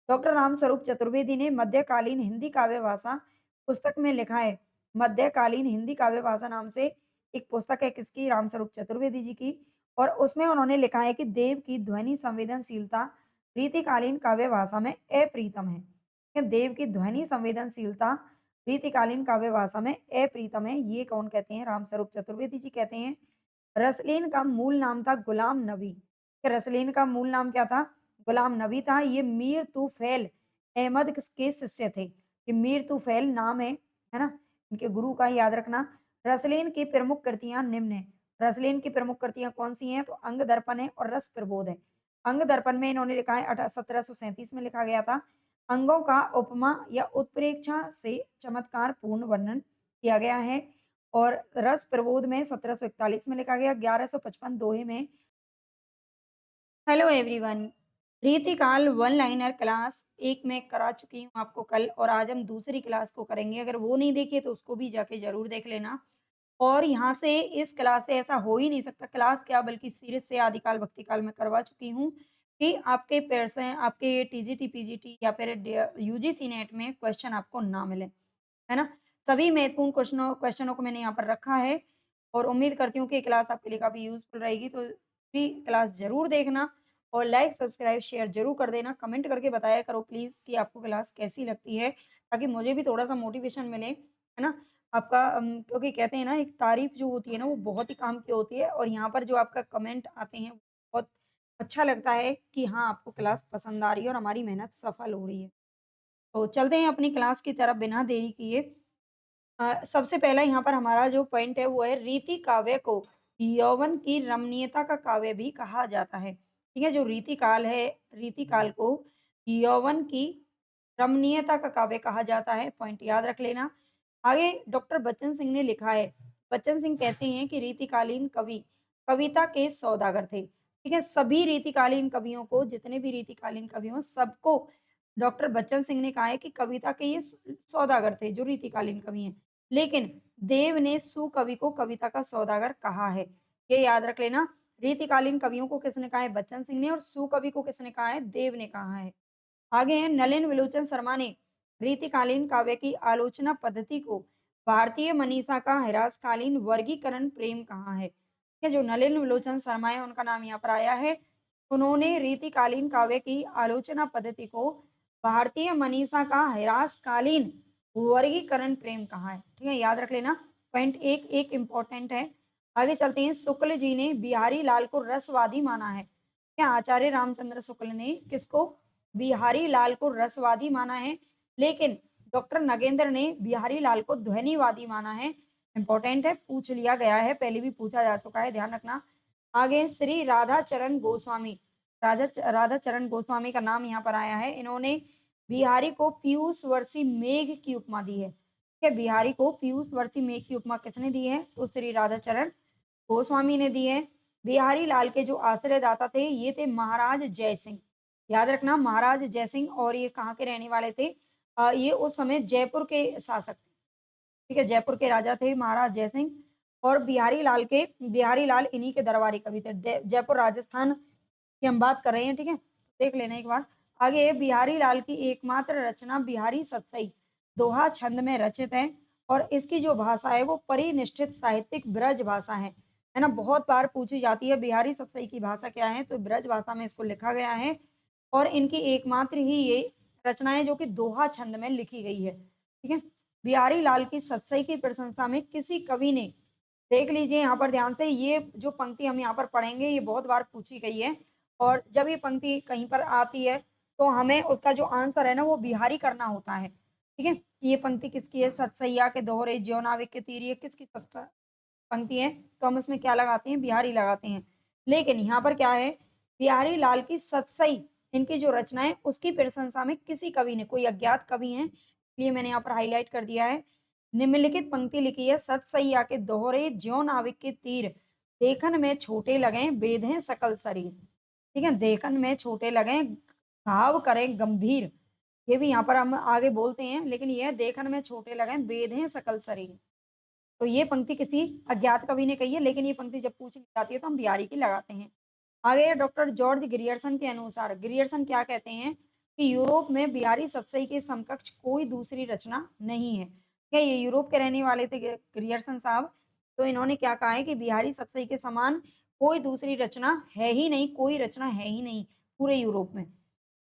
डॉक्टर रामस्वरूप चतुर्वेदी ने मध्यकालीन हिंदी काव्य भाषा पुस्तक में लिखा है। मध्यकालीन हिंदी काव्य भाषा नाम से एक पुस्तक है किसकी? रामस्वरूप चतुर्वेदी जी की। और उसमें उन्होंने लिखा है कि देव की ध्वनि संवेदनशीलता रीतिकालीन काव्य भाषा में अप्रीतम है। कि देव की ध्वनि संवेदनशीलता रीतिकालीन काव्य भाषा में अप्रीतम है। ये कौन कहते हैं? रामस्वरूप चतुर्वेदी जी कहते हैं। रसलीन का मूल नाम था गुलाम नबी। कि रसलीन का मूल नाम क्या था? गुलाम नबी था। ये मीर तूफैल अहमद के शिष्य थे। ये मीर तूफैल नाम है ना? इनके गुरु का याद रखना। रसलीन की प्रमुख कृतियां निम्न है। रसलीन की प्रमुख कृतियां कौन सी हैं? तो अंग दर्पण है और रस प्रबोध है। अंग दर्पण में इन्होंने लिखा है 1737 में लिखा गया था। अंगों का उपमा या उत्प्रेक्षा से चमत्कार पूर्ण वर्णन किया गया है। और रस प्रबोध में 1741 में लिखा गया। 1155 दोहे में। Hello everyone, Ritikal one liner class एक में करा चुकी हूँ आपको कल, और आज हम दूसरी क्लास को करेंगे। अगर वो नहीं देखी तो उसको भी जाके जरूर देख लेना। और यहाँ से इस क्लास से ऐसा हो ही नहीं सकता, क्लास क्या बल्कि सीरीज से आदिकाल भक्तिकाल में करवा चुकी हूँ कि आपके पैसे आपके टीजीटी पीजीटी या फिर यूजीसी नेट में क्वेश्चन आपको ना मिले, है ना? सभी महत्वपूर्ण क्वेश्चनों क्वेश्चनों को मैंने यहाँ पर रखा है। और उम्मीद करती हूँ कि क्लास आपके लिए काफ़ी यूज़फुल रहेगी। तो भी क्लास ज़रूर देखना और लाइक, सब्सक्राइब, शेयर ज़रूर कर देना। कमेंट करके बताया करो प्लीज़ कि आपको क्लास कैसी लगती है, ताकि मुझे भी थोड़ा-सा मोटिवेशन मिले, है ना? आपका क्योंकि कहते हैं ना, एक तारीफ़ जो होती है ना, वो बहुत ही काम की होती है। और यहाँ पर जो आपका कमेंट आते हैं, बहुत अच्छा लगता है कि हाँ, आपको क्लास पसंद आ रही है और हमारी मेहनत सफल हो रही है। तो चलते हैं अपनी क्लास की तरफ बिना देरी किए। सबसे पहला यहाँ पर हमारा जो पॉइंट है वो है, रीति काव्य को यौवन की रमणीयता का काव्य भी कहा जाता है। ठीक है, जो रीति काल है, रीति काल को यौवन की रमणीयता का काव्य कहा जाता है। पॉइंट याद रख लेना। आगे डॉक्टर बच्चन सिंह ने लिखा है। बच्चन सिंह कहते हैं कि रीतिकालीन कवि कविता के सौदागर थे। ठीक है, सभी रीतिकालीन कवियों को, जितने भी रीतिकालीन कवि हों, सबको डॉक्टर बच्चन सिंह ने कहा है कि कविता के ये सौदागर थे जो रीतिकालीन कवि हैं। लेकिन देव ने सुकवि को कविता का सौदागर कहा है। ये याद रख लेना। रीतिकालीन कवियों को किसने कहा है? बच्चन सिंह ने। और सुकवि को किसने कहा है? देव ने कहा है। आगे हैं, नलिन विलोचन शर्मा ने रीतिकालीन काव्य की आलोचना पद्धति को भारतीय मनीषा का ह्रासकालीन वर्गीकरण प्रेम कहा है। ये जो नलिन विलोचन शर्मा है, उनका नाम यहाँ पर आया है। उन्होंने रीतिकालीन काव्य की आलोचना पद्धति को भारतीय मनीषा का ह्रासकालीन वर्गीकरण प्रेम कहा है। ठीक है, याद रख लेना। पॉइंट एक एक इम्पोर्टेंट है। आगे चलते हैं। शुक्ल जी ने बिहारी लाल को रसवादी माना है। क्या आचार्य रामचंद्र शुक्ल ने किसको? बिहारी लाल को रसवादी माना है। लेकिन डॉक्टर नगेंद्र ने बिहारी लाल को ध्वनिवादी माना है। इंपॉर्टेंट है, पूछ लिया गया है, पहले भी पूछा जा चुका है, ध्यान रखना। आगे श्री राधा चरण गोस्वामी। राधा चरण गोस्वामी का नाम यहाँ पर आया है। इन्होंने बिहारी को पीयूष वर्षी मेघ की उपमा दी है। ठीक है, बिहारी को पीयूष वर्षी मेघ की उपमा किसने दी है? तो श्री राधा चरण गोस्वामी ने दी है। बिहारी लाल के जो आश्रयदाता थे, ये थे महाराज जय सिंह। याद रखना, महाराज जय सिंह। और ये कहाँ के रहने वाले थे? ये उस समय जयपुर के शासक थे। ठीक है, जयपुर के राजा थे महाराज जय सिंह। और बिहारी लाल इन्हीं के दरबारी कवि थे। जयपुर राजस्थान की हम बात कर रहे हैं। ठीक है, देख लेना एक बार। आगे, बिहारी लाल की एकमात्र रचना बिहारी सतसई दोहा छंद में रचित है। और इसकी जो भाषा है वो परिनिष्ठित साहित्यिक ब्रज भाषा है ना? बहुत बार पूछी जाती है बिहारी सतसई की भाषा क्या है, तो ब्रज भाषा में इसको लिखा गया है। और इनकी एकमात्र ही ये रचनाएं जो कि दोहा छंद में लिखी गई है। ठीक है, बिहारी लाल की सतसई की प्रशंसा में किसी कवि ने, देख लीजिए यहाँ पर ध्यान से, ये जो पंक्ति हम यहाँ पर पढ़ेंगे ये बहुत बार पूछी गई है। और जब ये पंक्ति कहीं पर आती है तो हमें उसका जो आंसर है ना, वो बिहारी करना होता है। ठीक है, ये पंक्ति किसकी है? सतसैया के दोहरे ज्यों नाविक के तीर, ये किसकी पंक्ति है? तो हम उसमें क्या लगाते हैं? बिहारी लगाते हैं। लेकिन यहाँ पर क्या है? बिहारी लाल की सतसई, इनकी जो रचना है उसकी प्रशंसा में किसी कवि ने, कोई अज्ञात कवि है, ये मैंने यहाँ पर हाईलाइट कर दिया है। निम्नलिखित पंक्ति लिखी है, सत सैया के दोहरे ज्यों नाविक के तीर, देखन में छोटे लगें बेधें सकल शरीर। ठीक है, देखन में छोटे लगें घाव करें गंभीर, ये भी यहाँ पर हम आगे बोलते हैं, लेकिन ये देखन में छोटे लगें बेधें सकल शरीर। तो ये पंक्ति किसी अज्ञात कवि ने कही है, लेकिन ये पंक्ति जब पूछी जाती है तो हम बिहारी की लगाते हैं। आगे डॉक्टर जॉर्ज ग्रियर्सन के अनुसार ग्रियर्सन क्या कहते हैं कि यूरोप में बिहारी सतसई के समकक्ष कोई दूसरी रचना नहीं है। क्या ये यूरोप के रहने वाले थे ग्रियर्सन साहब, तो इन्होंने क्या कहा है कि बिहारी सतसई के समान कोई दूसरी रचना है ही नहीं, कोई रचना है ही नहीं पूरे यूरोप में।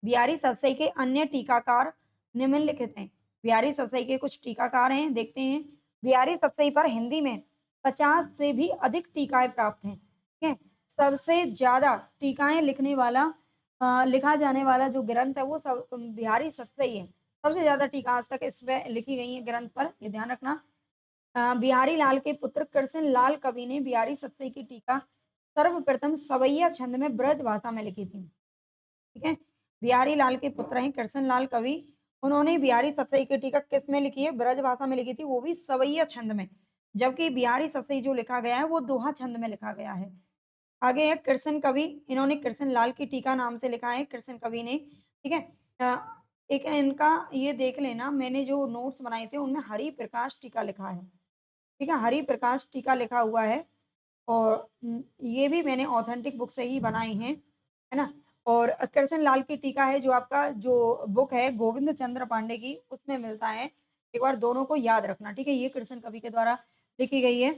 बिहारी सतसई के अन्य टीकाकार निम्नलिखित हैं। बिहारी सतसई के कुछ टीकाकार हैं, देखते हैं। बिहारी सतसई पर हिंदी में 50 से भी अधिक टीकाएँ प्राप्त हैं, ठीक है? सबसे ज़्यादा टीकाएँ लिखने वाला लिखा जाने वाला जो ग्रंथ है वो बिहारी सतसई है। सबसे ज़्यादा टीका आज तक इसमें लिखी गई है ग्रंथ पर, ये ध्यान रखना। बिहारी लाल के पुत्र कृष्ण लाल कवि ने बिहारी सतसई की टीका सर्वप्रथम सवैया छंद में ब्रज भाषा में लिखी थी, ठीक है? बिहारी लाल के पुत्र हैं कृष्ण लाल कवि, उन्होंने बिहारी सतसई की टीका किस में लिखी है? ब्रज भाषा में लिखी थी, वो भी सवैया छंद में। जबकि बिहारी सतसई जो लिखा गया है वो दोहा छंद में लिखा गया है। आगे है कृष्ण कवि, इन्होंने कृष्ण लाल की टीका नाम से लिखा है कृष्ण कवि ने, ठीक है? एक इनका ये देख लेना, मैंने जो नोट्स बनाए थे उनमें हरि प्रकाश टीका लिखा है, ठीक है? हरि प्रकाश टीका लिखा हुआ है और ये भी मैंने ऑथेंटिक बुक से ही बनाए हैं, है ना? और कृष्ण लाल की टीका है जो आपका जो बुक है गोविंद चंद्र पांडे की, उसमें मिलता है। एक बार दोनों को याद रखना, ठीक है? ये कृष्ण कवि के द्वारा लिखी गई है।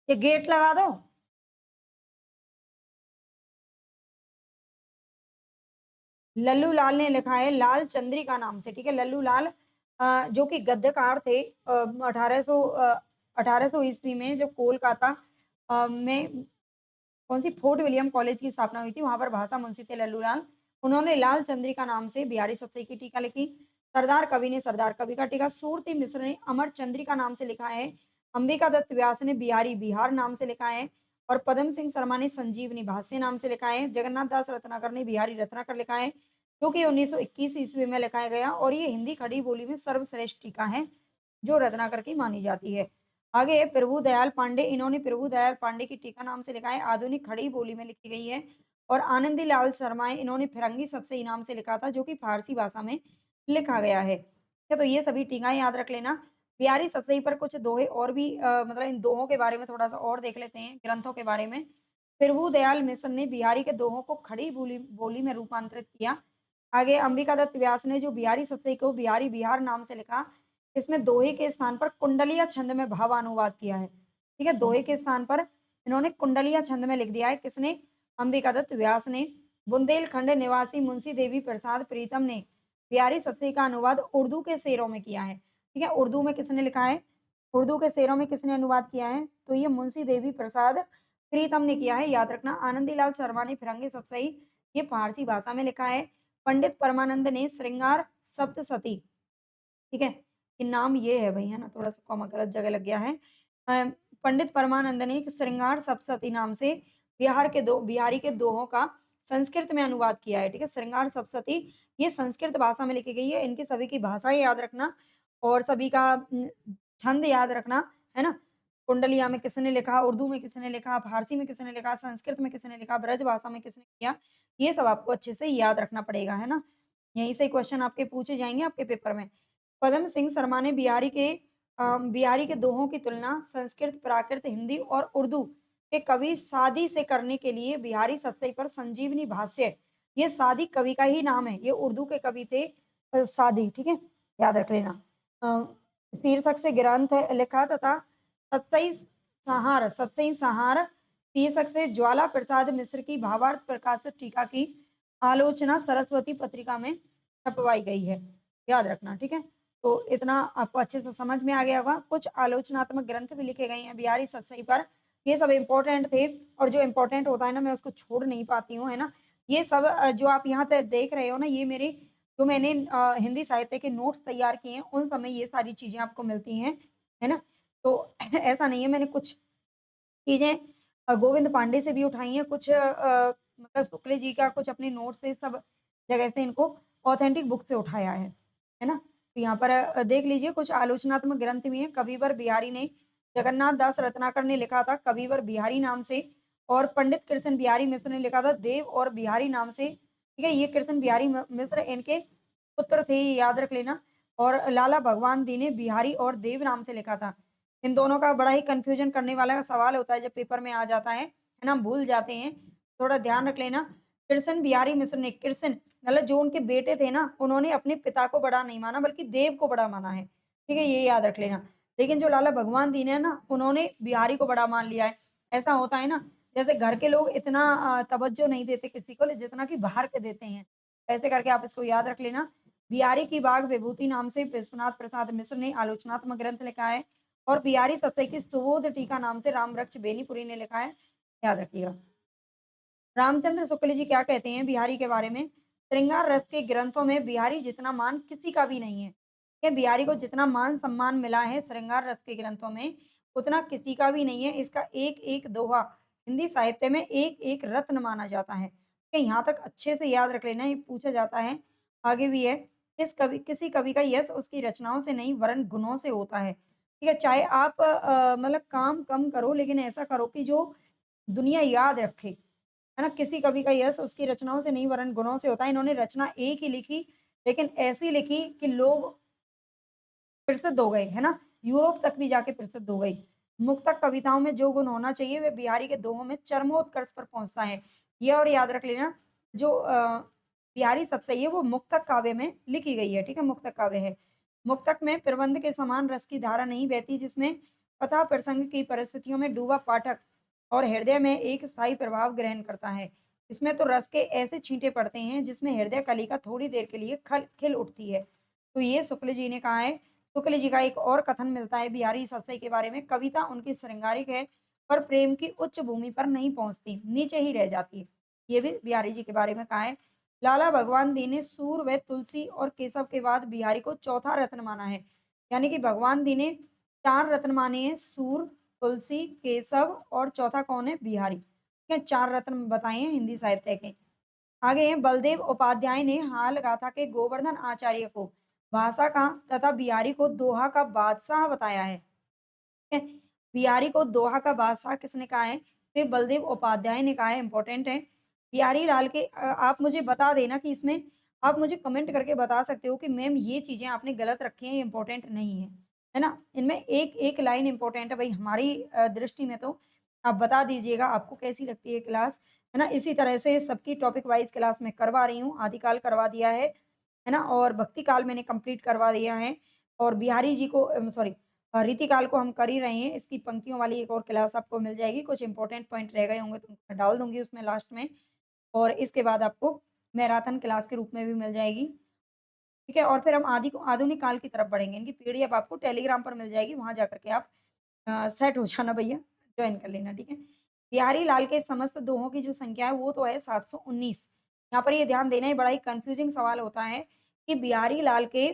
ये गेट लगा दो। लल्लू लाल ने लिखा है लाल चंद्रिका नाम से, ठीक है? लल्लू लाल जो कि गद्यकार थे 1800 ईस्वी में जब कोलकाता में कौन सी फोर्ट विलियम कॉलेज की स्थापना हुई थी, वहां पर भाषा मुंशी थे लल्लू लाल। उन्होंने लाल चंद्रिका नाम से बिहारी सतसई की टीका लिखी। सरदार कवि ने सरदार कवि का टीका, सूरती मिश्र ने अमर चंद्रिका नाम से लिखा है। अंबिका दत्त व्यास ने बिहारी बिहार नाम से लिखा है और पदम सिंह शर्मा ने संजीवनी भाष्य नाम से लिखा है। जगन्नाथ दास रत्नाकर ने बिहारी रत्नाकर लिखा है, जो कि 1921 ईस्वी में लिखाया गया और ये हिंदी खड़ी बोली में सर्वश्रेष्ठ टीका है जो रत्नाकर की मानी जाती है। आगे प्रभुदयाल पांडे, इन्होंने प्रभुदयाल पांडे की टीका नाम से लिखा है, आधुनिक खड़ी बोली में लिखी गई है। और आनंदी लाल शर्मा इन्होंने फिरंगी सतसई नाम से लिखा था जो कि फारसी भाषा में लिखा गया है, ठीक है? तो ये सभी टीकाएं याद रख लेना। बिहारी सतसई पर कुछ दोहे और भी मतलब इन दोहों के बारे में थोड़ा सा और देख लेते हैं, ग्रंथों के बारे में। प्रभुदयाल मिश्र ने बिहारी के दोहों को खड़ी बोली बोली में रूपांतरित किया। आगे अंबिका दत्त व्यास ने जो बिहारी सतसई को बिहारी बिहार नाम से लिखा, इसमें दोहे के स्थान पर कुंडलिया छंद में भावानुवाद किया है, ठीक है? दोहे के स्थान पर इन्होंने कुंडलिया छंद में लिख दिया है, किसने? अंबिका दत्त व्यास ने। बुंदेलखंड निवासी मुंशी देवी प्रसाद प्रीतम ने बिहारी सतसई का अनुवाद उर्दू के शेरों में किया है, ठीक है? उर्दू में किसने लिखा है? उर्दू के शेरों में किसने अनुवाद किया है? तो ये मुंशी देवी प्रसाद प्रीतम ने किया है, याद रखना। आनंदीलाल शर्मा ने फिरंगी सतसई ये फारसी भाषा में लिखा है। पंडित परमानंद ने श्रृंगार सप्तशती, ठीक है? कि नाम ये है भई, है ना? थोड़ा-सा कॉमा गलत जगह लग गया है। अ, पंडित परमानंद ने एक श्रृंगार सप्तशती नाम से बिहारी के दोहों का संस्कृत में अनुवाद किया है, ठीक है? श्रृंगार सप्तशती ये संस्कृत भाषा में लिखी गई है। इनकी सभी की भाषाएँ याद रखना और सभी का छंद याद रखना, है ना? कुंडलिया में किसने लिखा, उर्दू में किसने लिखा, फारसी में किसने लिखा, संस्कृत में किसने लिखा, ब्रज भाषा में किसने किया, ये सब आपको अच्छे से याद रखना पड़ेगा, है ना? यहीं से क्वेश्चन आपके पूछे जाएँगे आपके पेपर में। पदम सिंह शर्मा ने बिहारी के दोहों की तुलना संस्कृत, प्राकृत, हिंदी और उर्दू के कवि सादी से करने के लिए बिहारी सतसई पर संजीवनी भाष्य, ये सादी कवि का ही नाम है, ये उर्दू के कवि थे सादी, ठीक है? याद रख लेना। शीर्षक से ग्रंथ लिखा तथा सतसई संहार शीर्षक से ज्वाला प्रसाद मिश्र की भावार्थ प्रकाशित टीका की आलोचना सरस्वती पत्रिका में छपवाई गई है, याद रखना, ठीक है? तो इतना आपको अच्छे से समझ में आ गया होगा। कुछ आलोचनात्मक ग्रंथ भी लिखे गए हैं बिहारी सतसई पर, ये सब इम्पोर्टेंट थे और जो इम्पोर्टेंट होता है ना मैं उसको छोड़ नहीं पाती हूँ, है ना? ये सब जो आप यहाँ पे देख रहे हो ना, ये मेरे जो मैंने हिंदी साहित्य के नोट्स तैयार किए हैं, उन समय ये सारी चीज़ें आपको मिलती हैं, है ना? तो ऐसा नहीं है, मैंने कुछ चीज़ें गोविंद पांडे से भी उठाई हैं, कुछ मतलब शुक्ल जी का कुछ अपने नोट्स से सब जगह से इनको ऑथेंटिक बुक से उठाया है ना? तो यहाँ पर देख लीजिए कुछ आलोचनात्मक ग्रंथ भी हैं। कविवर बिहारी ने जगन्नाथ दास रत्नाकर ने लिखा था कविवर बिहारी नाम से और पंडित कृष्ण बिहारी मिश्र ने लिखा था देव और बिहारी नाम से। ठीक है, ये कृष्ण बिहारी मिश्र इनके पुत्र थे, ये याद रख लेना। और लाला भगवान दी ने बिहारी और देव नाम से लिखा था। इन दोनों का बड़ा ही कन्फ्यूजन करने वाला सवाल होता है जब पेपर में आ जाता है ना, हम भूल जाते हैं, थोड़ा ध्यान रख लेना। कृष्ण बिहारी मिश्र ने कृष्ण मतलब जो उनके बेटे थे ना, उन्होंने अपने पिता को बड़ा नहीं माना बल्कि देव को बड़ा माना है। ठीक है, ये याद रख लेना। लेकिन जो लाला भगवान दीन है ना, उन्होंने बिहारी को बड़ा मान लिया है। ऐसा होता है ना, जैसे घर के लोग इतना तवज्जो नहीं देते किसी को जितना कि बाहर के देते हैं। ऐसे करके आप इसको याद रख लेना। बिहारी की बाग विभूति नाम से विश्वनाथ प्रसाद मिश्र ने आलोचनात्मक ग्रंथ लिखा है और बिहारी सत्य की सुबोध टीका नाम से रामवृक्ष बेनीपुरी ने लिखा है। याद रखिएगा। रामचंद्र शुक्ल जी क्या कहते हैं बिहारी के बारे में? श्रृंगार रस के ग्रंथों में बिहारी जितना मान किसी का भी नहीं है। ये बिहारी को जितना मान सम्मान मिला है श्रृंगार रस के ग्रंथों में, उतना किसी का भी नहीं है। इसका एक-एक दोहा हिंदी साहित्य में एक-एक रत्न माना जाता है। कि यहाँ तक अच्छे से याद रख लेना, ये पूछा जाता है। आगे भी है, किसी कवि का यश उसकी रचनाओं से नहीं वरन गुणों से होता है। ठीक है, चाहे आप मतलब काम कम करो लेकिन ऐसा करो कि जो दुनिया याद रखे। है ना? किसी कवि का यश उसकी रचनाओं से नहीं वरन गुणों से होता है। इन्होंने रचना एक ही लिखी, लेकिन ऐसी लिखी कि लोग प्रसिद्ध हो गए, है ना? यूरोप तक भी जाके प्रसिद्ध हो गई। मुक्तक कविताओं में जो गुण होना चाहिए, वे बिहारी के दोहों में चरमोत्कर्ष पर पहुँचता है। ये और याद रख लेना, जो बिहारी सतसई है, वो मुक्तक काव्य में लिखी गई है, ठीक है? मुक्तक काव्य है। मुक्तक में प्रबंध के समान रस की धारा नहीं बहती, जिसमें कथा प्रसंग की परिस्थितियों में डूबा पाठक और हृदय में एक स्थायी प्रभाव ग्रहण करता है। इसमें तो रस के ऐसे छींटे पड़ते हैं, जिसमें हृदय कलिका थोड़ी देर के लिए खल खिल उठती है। तो ये शुक्ल जी ने कहा है। शुक्ल जी का एक और कथन मिलता है बिहारी सतसई के बारे में, कविता उनकी श्रृंगारिक है, पर प्रेम की उच्च भूमि पर नहीं पहुँचती, नीचे ही रह जाती है। ये भी बिहारी जी के बारे में कहा है। लाला भगवान दी ने सूर व तुलसी और केशव के बाद बिहारी को चौथा रत्न माना है। यानी कि भगवान दी ने 4 रत्न माने हैं, सूर, तुलसी, केशव और चौथा कौन है? बिहारी। ठीक है, 4 रत्न बताए हैं हिंदी साहित्य के। आगे हैं बलदेव उपाध्याय ने हाल गाथा के गोवर्धन आचार्य को भाषा का तथा बिहारी को दोहा का बादशाह बताया है। ठीक है, बिहारी को दोहा का बादशाह किसने कहा है? तो ये बलदेव उपाध्याय ने कहा है, इंपॉर्टेंट है। बिहारी लाल के आप मुझे बता देना कि इसमें आप मुझे कमेंट करके बता सकते हो कि मैम ये चीज़ें आपने गलत रखी हैं, ये इंपॉर्टेंट नहीं है। है ना? इनमें एक-एक लाइन इंपॉर्टेंट है भाई हमारी दृष्टि में तो। आप बता दीजिएगा आपको कैसी लगती है क्लास, है ना? इसी तरह से सबकी टॉपिक वाइज़ क्लास मैं करवा रही हूँ, आदिकाल करवा दिया है ना? और भक्ति काल मैंने कंप्लीट करवा दिया है और बिहारी जी को सॉरी रीतिकाल को हम कर ही रहे हैं। इसकी पंक्तियों वाली एक और क्लास आपको मिल जाएगी। कुछ इंपॉर्टेंट पॉइंट रह गए होंगे तो मैं डाल दूँगी उसमें लास्ट में और इसके बाद आपको मैराथन क्लास के रूप में भी मिल जाएगी। ठीक है? और फिर हम आधुनिक काल की तरफ बढ़ेंगे। इनकी पीडीएफ आपको टेलीग्राम पर मिल जाएगी, वहाँ जाकर के आप सेट हो जाना भैया, जॉइन कर लेना, ठीक है? बिहारी लाल के समस्त दोहों की जो संख्या है वो तो है 719। यहाँ पर ये ध्यान देना, ये बड़ा ही कन्फ्यूजिंग सवाल होता है कि बिहारी लाल के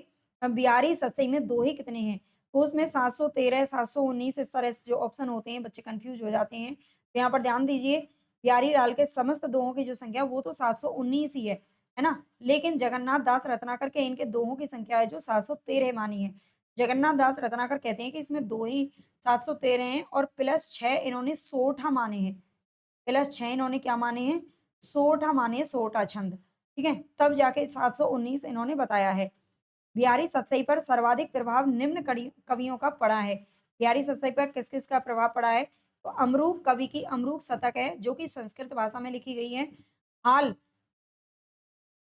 बिहारी सतसई में दोहे कितने हैं? तो उसमें 713, 719 इस तरह से जो ऑप्शन होते हैं, बच्चे कन्फ्यूज़ हो जाते हैं। तो यहाँ पर ध्यान दीजिए, बिहारी लाल के समस्त दोहों की जो संख्या है वो तो 719 ही है ना? लेकिन जगन्नाथ दास रत्नाकर के इनके दोहों की संख्या है जो 713 मानी है। जगन्नाथ दास रत्नाकर कहते हैं कि इसमें दो ही 713 हैं और प्लस 6 इन्होंने सोठा माने हैं। प्लस 6 इन्होंने क्या माने हैं? सोठा माने हैं, सोठा छंद, ठीक है? तब जाके 719 इन्होंने बताया है। बिहारी सतसई पर सर्वाधिक प्रभाव निम्न कड़ी कवियों का पड़ा है। बिहारी सतसई पर किस-किस का प्रभाव पड़ा है? तो अमरूक कवि की अमरूक शतक है, जो कि संस्कृत भाषा में लिखी गई है। हाल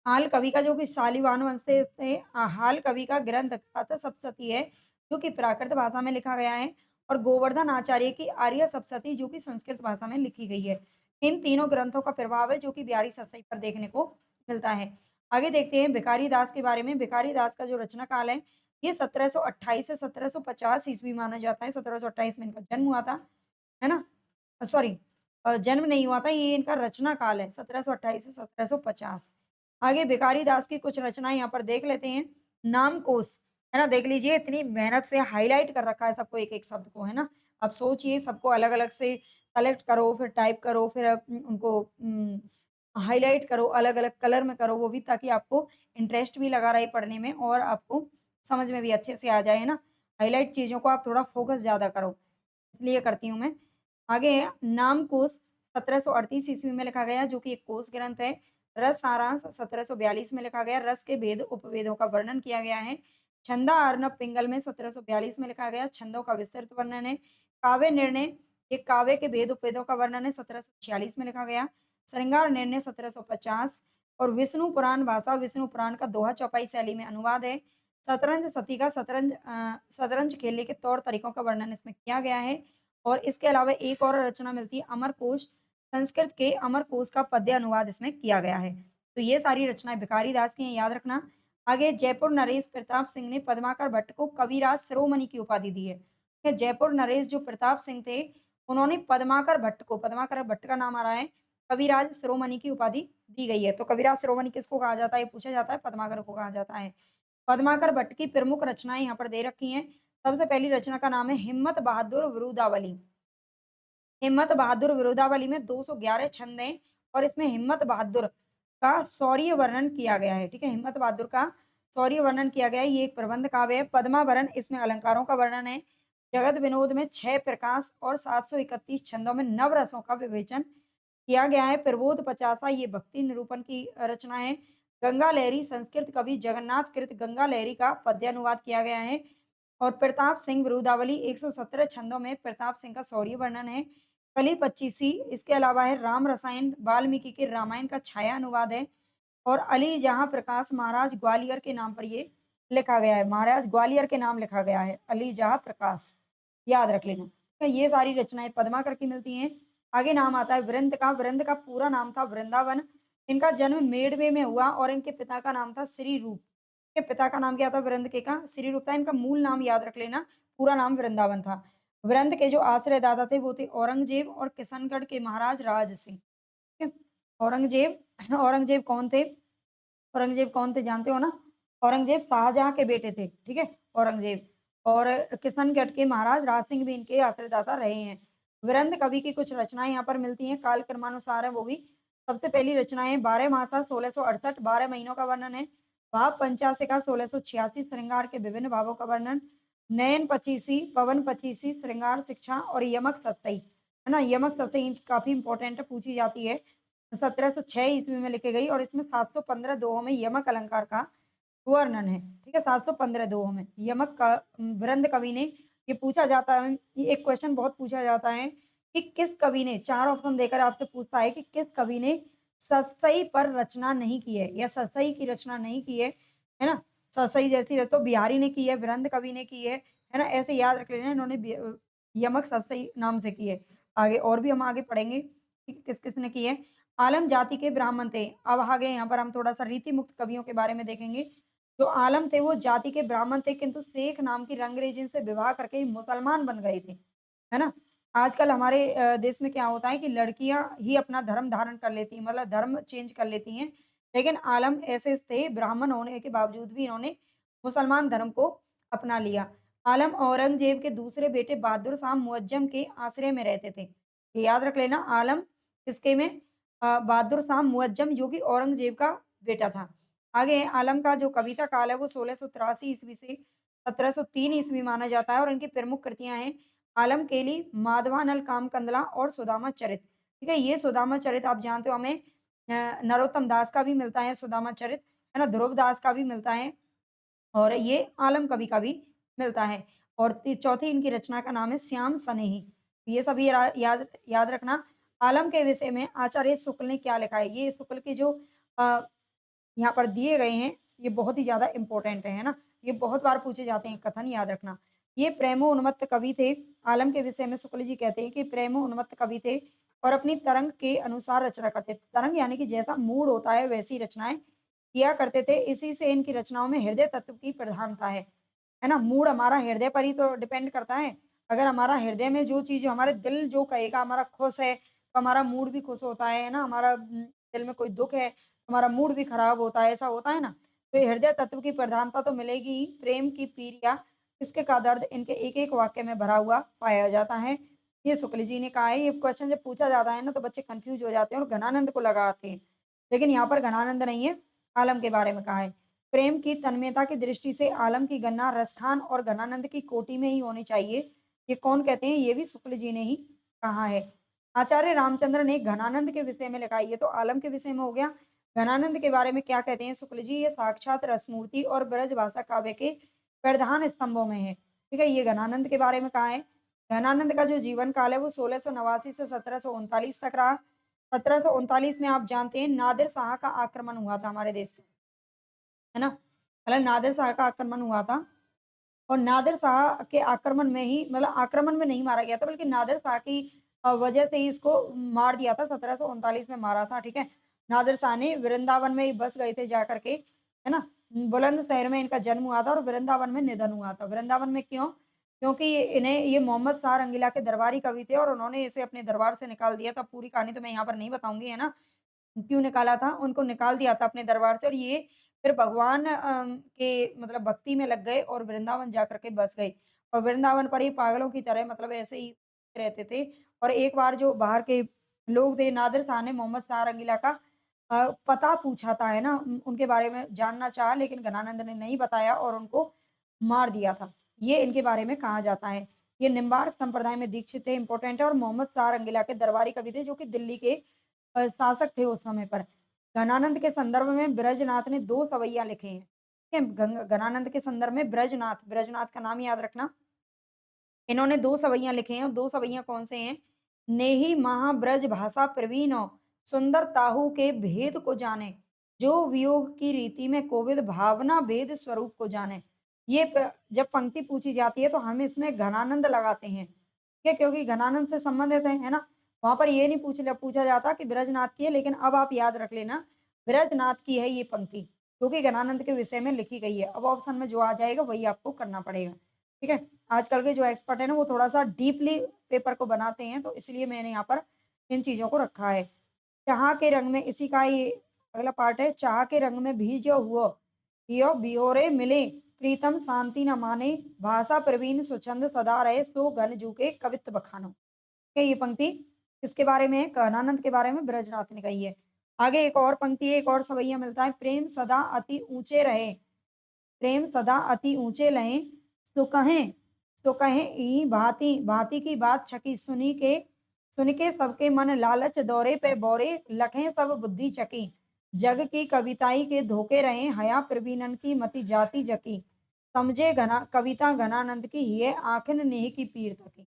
हाल कवि का जो कि शालिवाहन वंश से थे हाल कवि का ग्रंथ अर्थसप्तशती है, जो कि प्राकृत भाषा में लिखा गया है और गोवर्धन आचार्य की आर्य सप्तशती जो कि संस्कृत भाषा में लिखी गई है। इन तीनों ग्रंथों का प्रभाव है जो कि बिहारी सतसई पर देखने को मिलता है। आगे देखते हैं भिखारी दास के बारे में। भिखारी दास का जो रचना काल है, ये 1728 से 1750 ईस्वी माना जाता है। 1728 में इनका जन्म हुआ था, है ना? सॉरी जन्म नहीं हुआ था, ये इनका रचना काल है 1728 से 1750। आगे भिखारी दास की कुछ रचनाएँ यहाँ पर देख लेते हैं। नामकोश, है ना? देख लीजिए इतनी मेहनत से हाइलाइट कर रखा है सबको एक-एक शब्द को, है ना? अब सोचिए सबको अलग-अलग से सेलेक्ट करो, फिर टाइप करो, फिर उनको हाइलाइट करो, अलग-अलग कलर में करो वो भी ताकि आपको इंटरेस्ट भी लगा रहे पढ़ने में और आपको समझ में भी अच्छे से आ जाए, है ना? हाइलाइट चीज़ों को आप थोड़ा फ़ोकस ज़्यादा करो, इसलिए करती हूँ मैं। आगे है नामकोश 1738 ईस्वी में लिखा गया जो कि एक कोश ग्रंथ है। रस सारांश 1742 में लिखा गया, रस के भेद उपभेदों का वर्णन किया गया है। छंदा अर्णव पिंगल में 1742 में लिखा गया, छंदों का विस्तृत वर्णन है। काव्य निर्णय, एक काव्य के भेद उपभेदों का वर्णन है, 1746 में लिखा गया। श्रृंगार निर्णय 1750 और विष्णु पुराण भाषा विष्णु पुराण का दोहा चौपाई शैली में अनुवाद है। शतरंज सती का शतरंज खेलने के तौर तरीकों का वर्णन इसमें किया गया है। और इसके अलावा एक और रचना मिलती है अमरकोश, संस्कृत के अमरकोश का पद्य अनुवाद इसमें किया गया है। तो ये सारी रचनाएँ भिखारी दास की हैं, याद रखना। आगे जयपुर नरेश प्रताप सिंह ने पद्माकर भट्ट को कविराज शिरोमणि की उपाधि दी है। ये जयपुर नरेश जो प्रताप सिंह थे, उन्होंने पद्माकर भट्ट का नाम आ रहा है, कविराज शिरोमणि की उपाधि दी गई है। तो कविराज शिरोमणि किसको कहा जाता है? ये पूछा जाता है, पद्माकर को कहा जाता है। पद्माकर भट्ट की प्रमुख रचनाएँ यहाँ पर दे रखी हैं। सबसे पहली रचना का नाम है हिम्मत बहादुर विरुदावली। हिम्मत बहादुर विरुदावली में 211 छंद हैं और इसमें हिम्मत बहादुर का शौर्य वर्णन किया गया है। ठीक है, हिम्मत बहादुर का शौर्य वर्णन किया गया है। ये एक प्रबंध काव्य है। पद्मावरण इसमें अलंकारों का वर्णन है। जगत विनोद में 6 प्रकाश और 731 छंदों में नवरसों का विवेचन किया गया है। प्रबोध पचासा ये भक्ति निरूपण की रचना है। गंगा लहरी संस्कृत कवि जगन्नाथ कृत गंगा लहरी का पद्यानुवाद किया गया है। और प्रताप सिंह विरुदावली 117 छंदों में प्रताप सिंह का शौर्य वर्णन है। कली पच्चीसी इसके अलावा है राम रसायन वाल्मीकि के रामायण का छाया अनुवाद है। और अली जहां प्रकाश महाराज ग्वालियर के नाम पर ये लिखा गया है, महाराज ग्वालियर के नाम लिखा गया है, अली जहां प्रकाश, याद रख लेना। तो ये सारी रचनाएं पद्माकर की मिलती हैं। आगे नाम आता है वृंद का पूरा नाम था वृंदावन। इनका जन्म मेड़वे में हुआ और इनके पिता का नाम था श्री रूप। के पिता का नाम क्या था? वृंद के का श्री रूप था। इनका मूल नाम याद रख लेना, पूरा नाम वृंदावन था। वृंद के जो आश्रयदाता थे वो थे औरंगजेब और किशनगढ़ के महाराज राज सिंह। ठीक है, औरंगजेब औरंगजेब कौन थे? औरंगजेब कौन थे जानते हो ना? औरंगजेब शाहजहां के बेटे थे। ठीक है, औरंगजेब। और किशनगढ़ के महाराज राज सिंह भी इनके आश्रयदाता रहे हैं। वीरेंद्र कवि की कुछ रचनाएं यहाँ पर मिलती हैं, काल क्रमानुसार है वो भी। सबसे पहली रचनाएं 12 मासा 1668 12 महीनों का वर्णन है। भाव पंचाशिका 1686 श्रृंगार के विभिन्न भावों का वर्णन। नयन पचीसी पवन पचीसी श्रृंगार शिक्षा और यमक सतसई, है ना? यमक सतसई काफी इंपॉर्टेंट है, पूछी जाती है। 1706 ईस्वी में लिखी गई और इसमें 715 दोहों में यमक अलंकार का वर्णन है। ठीक है, 715 दोहों में यमक का वृंद कवि ने, ये पूछा जाता है, ये एक क्वेश्चन बहुत पूछा जाता है कि किस कवि ने, 4 ऑप्शन देकर आपसे पूछता है कि किस कवि ने सतसई पर रचना नहीं की है या सतसई की रचना नहीं की है ना? सतसई जैसी तो बिहारी ने की है, वृंद कवि ने की है ना? ऐसे याद रख लेना, इन्होंने यमक सतसई नाम से की है। आगे और भी हम आगे पढ़ेंगे कि किस-किस ने की है। आलम जाति के ब्राह्मण थे। अब आगे यहाँ पर हम थोड़ा-सा रीति मुक्त कवियों के बारे में देखेंगे। जो आलम थे वो जाति के ब्राह्मण थे किंतु शेख नाम की रंगरेजिन से विवाह करके मुसलमान बन गए थे, है ना? आजकल हमारे देश में क्या होता है कि लड़कियाँ ही अपना धर्म धारण कर लेती हैं, मतलब धर्म चेंज कर लेती हैं। लेकिन आलम ऐसे थे, ब्राह्मण होने के बावजूद भी इन्होंने मुसलमान धर्म को अपना लिया। आलम औरंगजेब के दूसरे बेटे बहादुर शाह मुअज्जम के आश्रय में रहते थे। ये याद रख लेना, आलम किसके में? बहादुर शाह मुअज्जम जो कि औरंगजेब का बेटा था। आगे आलम का जो कविता काल है वो 1683 ईस्वी से 1703 ईस्वी माना जाता है और इनकी प्रमुख कृतियाँ हैं आलम केली, माधवानल कामकंदला और सुदामा चरित। ठीक है, ये सुदामा चरित आप जानते हो, हमें नरोत्तम दास का भी मिलता है सुदामा चरित, है ना? ध्रुव दास का भी मिलता है और ये आलम कवि का भी मिलता है। और चौथी इनकी रचना का नाम है श्याम सनेही। ये सभी याद याद रखना। आलम के विषय में आचार्य शुक्ल ने क्या लिखा है? ये शुक्ल के जो अ, यहाँ पर दिए गए हैं, ये बहुत ही ज़्यादा इम्पोर्टेंट है ना? ये बहुत बार पूछे जाते हैं कथन, याद रखना। ये प्रेमोन्मत्त कवि थे। आलम के विषय में शुक्ल जी कहते हैं कि प्रेमोन्मत्त कवि थे और अपनी तरंग के अनुसार रचना करते थे। तरंग यानी कि जैसा मूड होता है वैसी रचनाएँ किया करते थे। इसी से इनकी रचनाओं में हृदय तत्व की प्रधानता है ना? मूड हमारा हृदय पर ही तो डिपेंड करता है। अगर हमारा हृदय में जो चीज़ हमारे दिल जो कहेगा, हमारा खुश है, तो हमारा मूड भी खुश होता है ना? हमारा दिल में कोई दुःख है, हमारा मूड भी खराब होता है, ऐसा होता है ना? तो ये हृदय तत्व की प्रधानता तो मिलेगी ही, प्रेम की पीरिया इश्क का दर्द इनके एक-एक वाक्य में भरा हुआ पाया जाता है। ये शुक्ल जी ने कहा है। ये क्वेश्चन जब पूछा जाता है ना, तो बच्चे कन्फ्यूज़ हो जाते हैं और घनानंद को लगाते हैं। लेकिन यहाँ पर घनानंद नहीं है, आलम के बारे में कहा है। प्रेम की तन्मयता की दृष्टि से आलम की गणना रसखान और घनानंद की कोटि में ही होनी चाहिए। ये कौन कहते हैं? ये भी शुक्ल जी ने ही कहा है। आचार्य रामचंद्र ने घनानंद के विषय में लिखा है, ये तो आलम के विषय में हो गया। घनानंद के बारे में क्या कहते हैं शुक्ल जी? ये साक्षात रसमूर्ति और ब्रज भाषा काव्य के प्रधान स्तंभों में है। ठीक है, ये घनानंद के बारे में कहा है। घनानंद का जो जीवन काल है वो 1689 से 1739 तक रहा। 1739 में आप जानते हैं नादिर शाह का आक्रमण हुआ था हमारे देश पे, है ना? मतलब नादिर शाह का आक्रमण हुआ था और नादिर शाह के आक्रमण में ही, मतलब आक्रमण में नहीं मारा गया था बल्कि नादिर शाह की वजह से ही इसको मार दिया था। 1739 में मारा था। ठीक है, नादिर शाह ने वृंदावन में ही बस गए थे जाकर के, है ना? बुलंदशहर में इनका जन्म हुआ था और वृंदावन में निधन हुआ था। वृंदावन में क्यों? क्योंकि इन्हें ये मोहम्मद शाह रंगीला के दरबारी कवि थे और उन्होंने इसे अपने दरबार से निकाल दिया था। पूरी कहानी तो मैं यहाँ पर नहीं बताऊंगी, है ना? क्यों निकाला था? उनको निकाल दिया था अपने दरबार से और ये फिर भगवान के मतलब भक्ति में लग गए और वृंदावन जाकर के बस गए। और वृंदावन पर ही पागलों की तरह मतलब ऐसे ही रहते थे। और एक बार जो बाहर के लोग थे, नादिर शाह ने मोहम्मद शाह रंगीला का पता पूछा था, है ना? उनके बारे में जानना चाहा लेकिन घनानंद ने नहीं बताया और उनको मार दिया था। ये इनके बारे में कहा जाता है। ये निम्बार्क संप्रदाय में दीक्षित थे, इम्पोर्टेंट है, और मोहम्मद शाह रंगीला के दरबारी कवि थे जो कि दिल्ली के शासक थे उस समय पर। घनानंद के संदर्भ में ब्रजनाथ ने 2 सवैया लिखे हैं। ठीक है? घनानंद के संदर्भ में ब्रजनाथ, ब्रजनाथ का नाम याद रखना। इन्होंने 2 सवैया लिखे हैं और 2 सवैया कौन से हैं? नेहि महाब्रज भाषा प्रवीणो, सुंदर ताहू के भेद को जाने, जो वियोग की रीति में कोविद भावना भेद स्वरूप को जाने। ये जब पंक्ति पूछी जाती है तो हम इसमें घनानंद लगाते हैं। ठीक है? क्योंकि घनानंद से संबंधित है ना? वहाँ पर ये नहीं पूछा जाता कि ब्रजनाथ की है, लेकिन अब आप याद रख लेना, ब्रजनाथ की है ये पंक्ति, क्योंकि घनानंद के विषय में लिखी गई है। अब ऑप्शन में जो आ जाएगा वही आपको करना पड़ेगा। ठीक है? आजकल के जो एक्सपर्ट है ना वो थोड़ा-सा डीपली पेपर को बनाते हैं, तो इसलिए मैंने यहाँ पर इन चीज़ों को रखा है। चाह के रंग में, इसी का ये अगला पार्ट है, चाह के रंग में भीजो हुओ, हियो बिहोरे मिले, प्रीतम शांति न माने, भाषा प्रवीण सुछंद सदा रहे, सो घन जूके कवित्त बखानो। ठीक है, ये पंक्ति किसके बारे में है? कान्हानंद के बारे में ब्रजनाथ ने कही है। आगे एक और पंक्ति है, एक और सवैया मिलता है, प्रेम सदा अति ऊँचे रहे, प्रेम सदा अति ऊँचे लहें, सुकहें सुकहें ई भाँति भाँति की बात छकी, सुन के सबके मन लालच दौरे पे बोरे, लखें सब बुद्धि चकी, जग की कविताई के धोखे रहें, हया प्रवीणन की मति जाति जकी, समझे घना कविता घनानंद की, ये आखिन नेह की पीर तकी।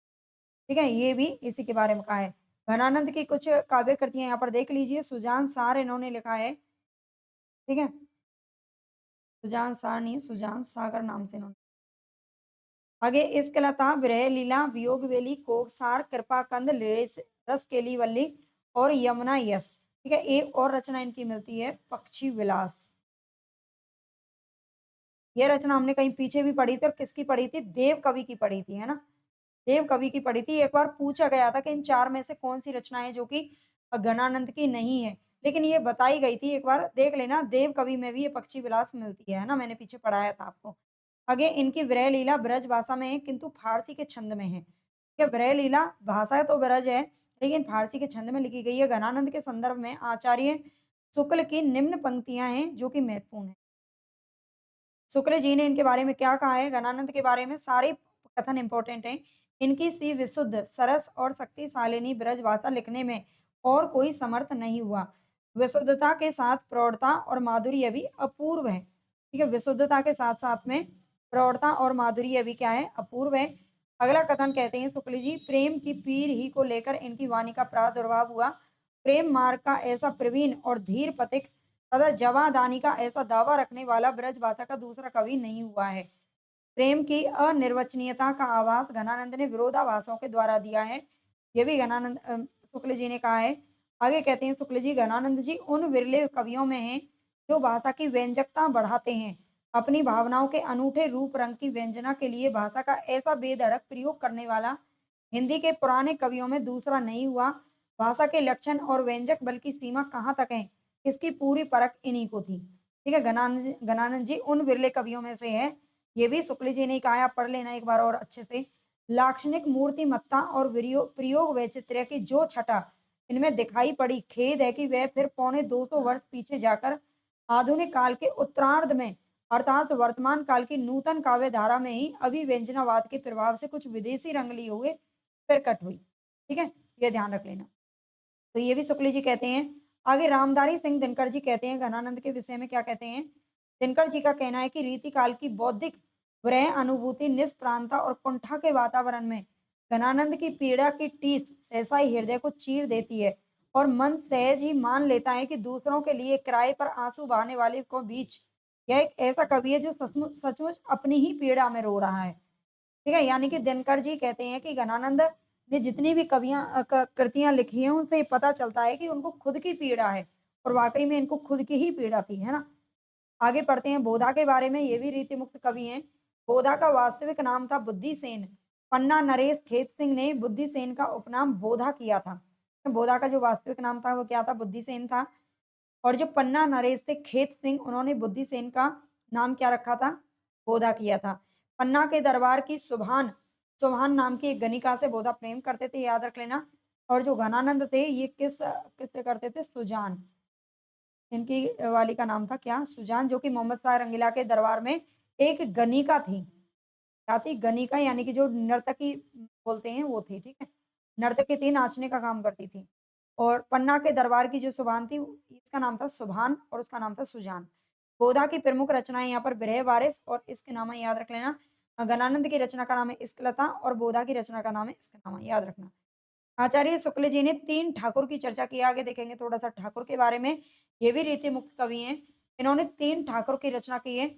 ठीक है, ये भी इसी के बारे में कहा है। घनानंद की कुछ काव्य कृतियाँ यहाँ पर देख लीजिए। सुजान सार इन्होंने लिखा है। ठीक है, सुजान सार नहीं, सुजान सागर नाम से इन्होंने। आगे इश्क लता, विरह लीला, वियोग वेली, कोकसार, कृपा कंद, रस केली वल्ली और यमुना यस। ठीक है, एक और रचना इनकी मिलती है, पक्षी विलास। ये रचना हमने कहीं पीछे भी पढ़ी थी और किसकी पढ़ी थी? देव कवि की पढ़ी थी, है ना? देव कवि की पढ़ी थी। एक बार पूछा गया था कि इन 4 में से कौन-सी रचना है जो कि घनानंद की नहीं है, लेकिन ये बताई गई थी। एक बार देख लेना, देव कवि में भी ये पक्षी विलास मिलती है ना? मैंने पीछे पढ़ाया था आपको। आगे इनकी विरह लीला ब्रज भाषा में है किंतु फारसी के छंद में है। ठीक है, विरह लीला भाषा तो ब्रज है, लेकिन फारसी के छंद में लिखी गई है। घनानंद के संदर्भ में आचार्य शुक्ल की निम्न पंक्तियाँ हैं जो कि महत्वपूर्ण है। शुक्ल जी ने इनके बारे में क्या कहा है? घनानंद के बारे में सारे कथन इम्पोर्टेंट हैं। इनकी सी विशुद्ध, सरस और शक्तिशालिनी ब्रज भाषा लिखने में और कोई समर्थ नहीं हुआ। विशुद्धता के साथ प्रौढ़ता और माधुर्य भी अपूर्व है। ठीक है, विशुद्धता के साथ-साथ में प्रौढ़ता और माधुर्य भी क्या है? अपूर्व है। अगला कथन कहते हैं शुक्ल जी, प्रेम की पीर ही को लेकर इनकी वाणी का प्रादुर्भाव हुआ। प्रेम मार्ग का ऐसा प्रवीण और धीर पथिक तथा जवादानी का ऐसा दावा रखने वाला ब्रजभाषा का दूसरा कवि नहीं हुआ है। प्रेम की अनिर्वचनीयता का आभास घनानंद ने विरोधाभासों के द्वारा दिया है। ये भी शुक्ल जी ने कहा है। आगे कहते हैं शुक्ल जी, घनानंद जी उन विरले कवियों में हैं जो भाषा की व्यंजकता बढ़ाते हैं। अपनी भावनाओं के अनूठे रूप रंग की व्यंजना के लिए भाषा का ऐसा बेधड़क प्रयोग करने वाला हिंदी के पुराने कवियों में दूसरा नहीं हुआ। भाषा के लक्षण और व्यंजक बल की सीमा कहाँ तक है, इसकी पूरी परख इन्हीं को थी। ठीक है, घनानंद जी उन विरले कवियों में से है। ये भी शुक्ल जी ने कहा है, आप पढ़ लेना एक बार और अच्छे से। लाक्षणिक मूर्तिमत्ता और प्रयोग वैचित्र्य की जो छटा इनमें दिखाई पड़ी, खेद है कि वह फिर पौने 200 वर्ष पीछे जाकर आधुनिक काल के उत्तरार्ध में अर्थात वर्तमान काल की नूतन काव्य धारा में ही अभिव्यंजनावाद के प्रभाव से कुछ विदेशी रंग लिए हुए प्रकट हुई। ठीक है, ये ध्यान रख लेना। तो ये भी शुक्ल जी कहते हैं। आगे रामधारी सिंह दिनकर जी कहते हैं घनानंद के विषय में क्या कहते हैं? दिनकर जी का कहना है कि रीति काल की बौद्धिक विरह अनुभूति निष्प्राणता और कुंठा के वातावरण में घनानंद की पीड़ा की टीस सहसा ही हृदय को चीर देती है और मन सहज ही मान लेता है कि दूसरों के लिए किराए पर आंसू बहाने वाले को बीच यह एक ऐसा कवि है जो सचमुच सचमुच अपनी ही पीड़ा में रो रहा है। ठीक है, यानी कि दिनकर जी कहते हैं कि घनानंद ने जितनी भी कृतियां लिखी हैं उनसे ये पता चलता है कि उनको खुद की पीड़ा है और वाकई में इनको खुद की ही पीड़ा थी, है ना? आगे पढ़ते हैं बोधा के बारे में, ये भी रीति मुक्त कवि हैं। बोधा का वास्तविक नाम था बुद्धिसेन। पन्ना नरेश खेत सिंह ने बुद्धिसेन का उपनाम बोधा किया था। बोधा का जो वास्तविक नाम था वो क्या था? बुद्धिसेन था। और जो पन्ना नरेश थे खेत सिंह, उन्होंने बुद्धिसेन का नाम क्या रखा था? बोधा किया था। पन्ना के दरबार की सुभान सुभान नाम की एक गणिका से बोधा प्रेम करते थे, याद रख लेना। और जो घनानंद थे ये किससे करते थे? सुजान। इनकी वाली का नाम था क्या? सुजान, जो कि मोहम्मद शाह रंगीला के दरबार में एक गणिका थी। क्या थी? गणिका, यानी कि जो नर्तकी बोलते हैं वो थी, ठीक है? नर्तकी थी, नाचने का काम करती थी। और पन्ना के दरबार की जो सुभान थी, इसका नाम था सुभान और उसका नाम था सुजान। गोदा की प्रमुख रचनाएँ यहाँ पर बिरह वारिस और इश्क नामा, याद रख लेना। गणानंद की रचना का नाम है इश्कलता और बोधा की रचना का नाम है इश्कनामा, याद रखना। आचार्य शुक्ल जी ने 3 ठाकुर की चर्चा की है, आगे देखेंगे थोड़ा-सा ठाकुर के बारे में। ये भी रीति मुक्त कवि हैं। इन्होंने 3 ठाकुर की रचना की है।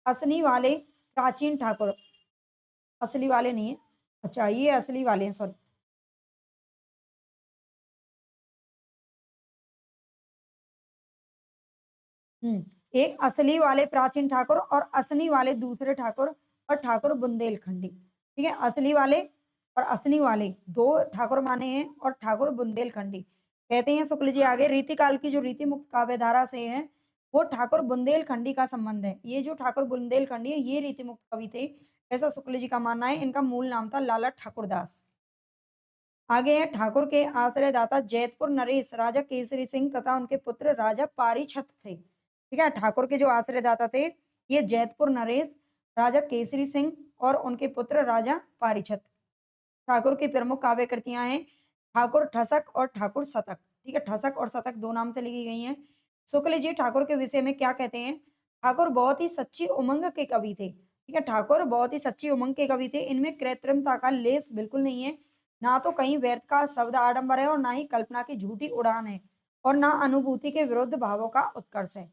असली वाले, प्राचीन ठाकुर, असली वाले नहीं है। अच्छा, ये असली वाले हैं, सॉरी। हुँ, एक असली वाले प्राचीन ठाकुर और असली वाले दूसरे ठाकुर और ठाकुर बुंदेलखंडी। ठीक है? असली वाले और असली वाले 2 ठाकुर माने हैं और ठाकुर बुंदेलखंडी। कहते हैं शुक्ल जी आगे, रीति काल की जो रीति मुक्त काव्य धारा से है, वो ठाकुर बुंदेलखंडी का संबंध है। ये जो ठाकुर बुंदेलखंडी है, ये रीति मुक्त कवि थे, ऐसा शुक्ल जी का मानना है। इनका मूल नाम था लाला ठाकुरदास। आगे है ठाकुर के आश्रयदाता जैतपुर नरेश राजा केसरी सिंह तथा उनके पुत्र राजा पारीछत थे। ठीक है, ठाकुर के जो आश्रयदाता थे ये जैतपुर नरेश, राजा केसरी सिंह और उनके पुत्र राजा पारीछत। ठाकुर की प्रमुख काव्य कृतियां हैं ठाकुर ठसक और ठाकुर शतक। ठीक है, ठसक और शतक 2 नाम से लिखी गई हैं। शुक्ल जी ठाकुर के विषय में क्या कहते हैं? ठाकुर बहुत ही सच्ची उमंग के कवि थे। ठीक है, ठाकुर बहुत ही सच्ची उमंग के कवि थे। इनमें कृत्रिमता का लेस बिल्कुल नहीं है। ना तो कहीं व्यर्थ का शब्द आडंबर है और ना ही कल्पना की झूठी उड़ान है और ना अनुभूति के विरुद्ध भावों का उत्कर्ष है।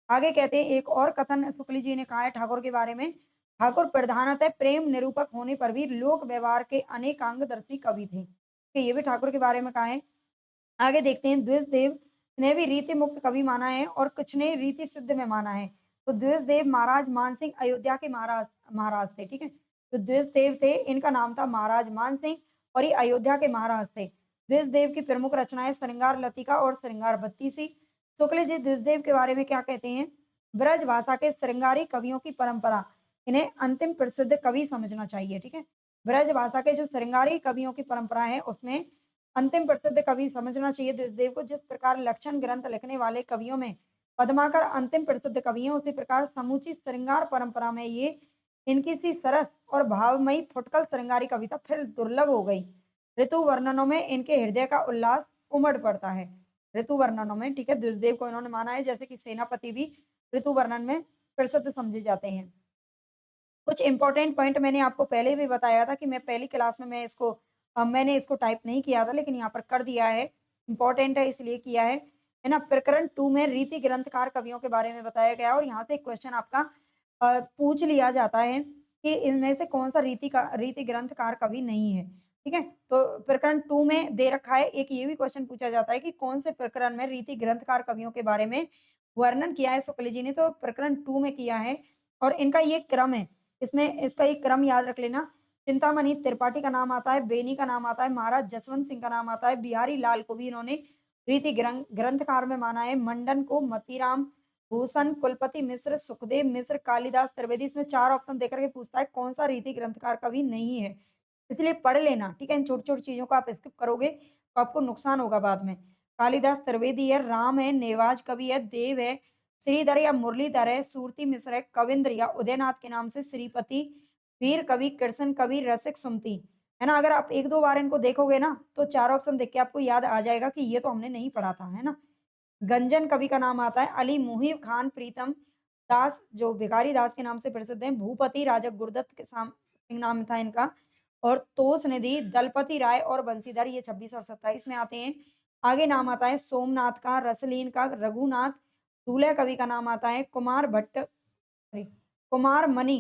आगे कहते हैं एक और कथन शुक्ल जी ने कहा है ठाकुर के बारे में, ठाकुर प्रधानतः प्रेम निरूपक होने पर भी लोक व्यवहार के अनेकांगदर्शी कवि थे। तो ये भी ठाकुर के बारे में कहा है। आगे देखते हैं द्विजदेव ने भी रीति मुक्त कवि माना है और कुछ ने रीति सिद्ध में माना है। तो द्विजदेव महाराज मानसिंह अयोध्या के महाराज महाराज थे। ठीक है, तो द्विजदेव थे, इनका नाम था महाराज मानसिंह और ये अयोध्या के महाराज थे। द्विजदेव की प्रमुख रचनाएं श्रृंगार लतिका और श्रृंगार बत्तीसी। शुक्ल जी द्विजदेव के बारे में क्या कहते हैं? ब्रज भाषा के श्रृंगारी कवियों की परंपरा, इन्हें अंतिम प्रसिद्ध कवि समझना चाहिए। ठीक है, ब्रज भाषा के जो श्रृंगारी कवियों की परंपरा है उसमें अंतिम प्रसिद्ध कवि समझना चाहिए द्विजदेव को। जिस प्रकार लक्षण ग्रंथ लिखने वाले कवियों में पद्माकर अंतिम प्रसिद्ध कवि हैं, उसी प्रकार समूची श्रृंगार परंपरा में ये इनकी सी सरस और भावमयी फुटकल श्रृंगारी कविता फिर दुर्लभ हो गई। ऋतु वर्णनों में इनके हृदय का उल्लास उमड़ पड़ता है। ऋतु वर्णनों में, ठीक है, द्विजदेव को इन्होंने माना है जैसे कि सेनापति भी ऋतु वर्णन में प्रसिद्ध समझे जाते हैं। कुछ इंपॉर्टेंट पॉइंट मैंने आपको पहले भी बताया था कि मैं पहली क्लास में मैंने इसको टाइप नहीं किया था लेकिन यहाँ पर कर दिया है। इंपॉर्टेंट है इसलिए किया है ना? प्रकरण 2 में रीति ग्रंथकार कवियों के बारे में बताया गया है और यहाँ से एक क्वेश्चन आपका पूछ लिया जाता है कि इनमें से कौन सा रीति ग्रंथकार कवि नहीं है। ठीक है, तो प्रकरण 2 में दे रखा है। एक ये भी क्वेश्चन पूछा जाता है कि कौन से प्रकरण में रीति ग्रंथकार कवियों के बारे में वर्णन किया है शुक्ल जी ने, तो प्रकरण 2 में किया है और इनका ये क्रम है। इसमें इसका एक क्रम याद रख लेना। चिंतामणि त्रिपाठी का नाम आता है, बेनी का नाम आता है, महाराज जसवंत सिंह का नाम आता है, बिहारी लाल को भी इन्होंने रीति ग्रंथकार में माना है, मंडन को, मतीराम, भूषण, कुलपति मिश्र, सुखदेव मिश्र, कालिदास त्रिवेदी। इसमें 4 ऑप्शन देकर के पूछता है कौन सा रीति ग्रंथकार कवि नहीं है। इसलिए पढ़ लेना, ठीक है? इन छोटी-छोटी चीज़ों को आप स्किप करोगे तो आपको नुकसान होगा बाद में। कालिदास त्रिवेदी है, राम है, नेवाज कवि है, देव है, श्रीधर या मुरलीधर है, सूरती मिश्र है, कविंद्र या उदयनाथ के नाम से श्रीपति, वीर कवि, कृष्ण कवि, रसिक, सुमति, है ना? अगर आप 1-2 बार इनको देखोगे ना, तो 4 ऑप्शन देख के आपको याद आ जाएगा कि ये तो हमने नहीं पढ़ा था, है ना? गंजन कवि का नाम आता है, अली मुहिब खान प्रीतम दास जो भिखारी दास के नाम से प्रसिद्ध हैं, भूपति राजा गुरदत्त के साम सिंह नाम था इनका और तोष निधि, दलपति राय और बंशीधर ये 26 और 27 में आते हैं। आगे नाम आता है सोमनाथ का, रसलीन का, रघुनाथ, दूल्हे कवि का नाम आता है कुमार भट्ट सॉरी कुमार मणि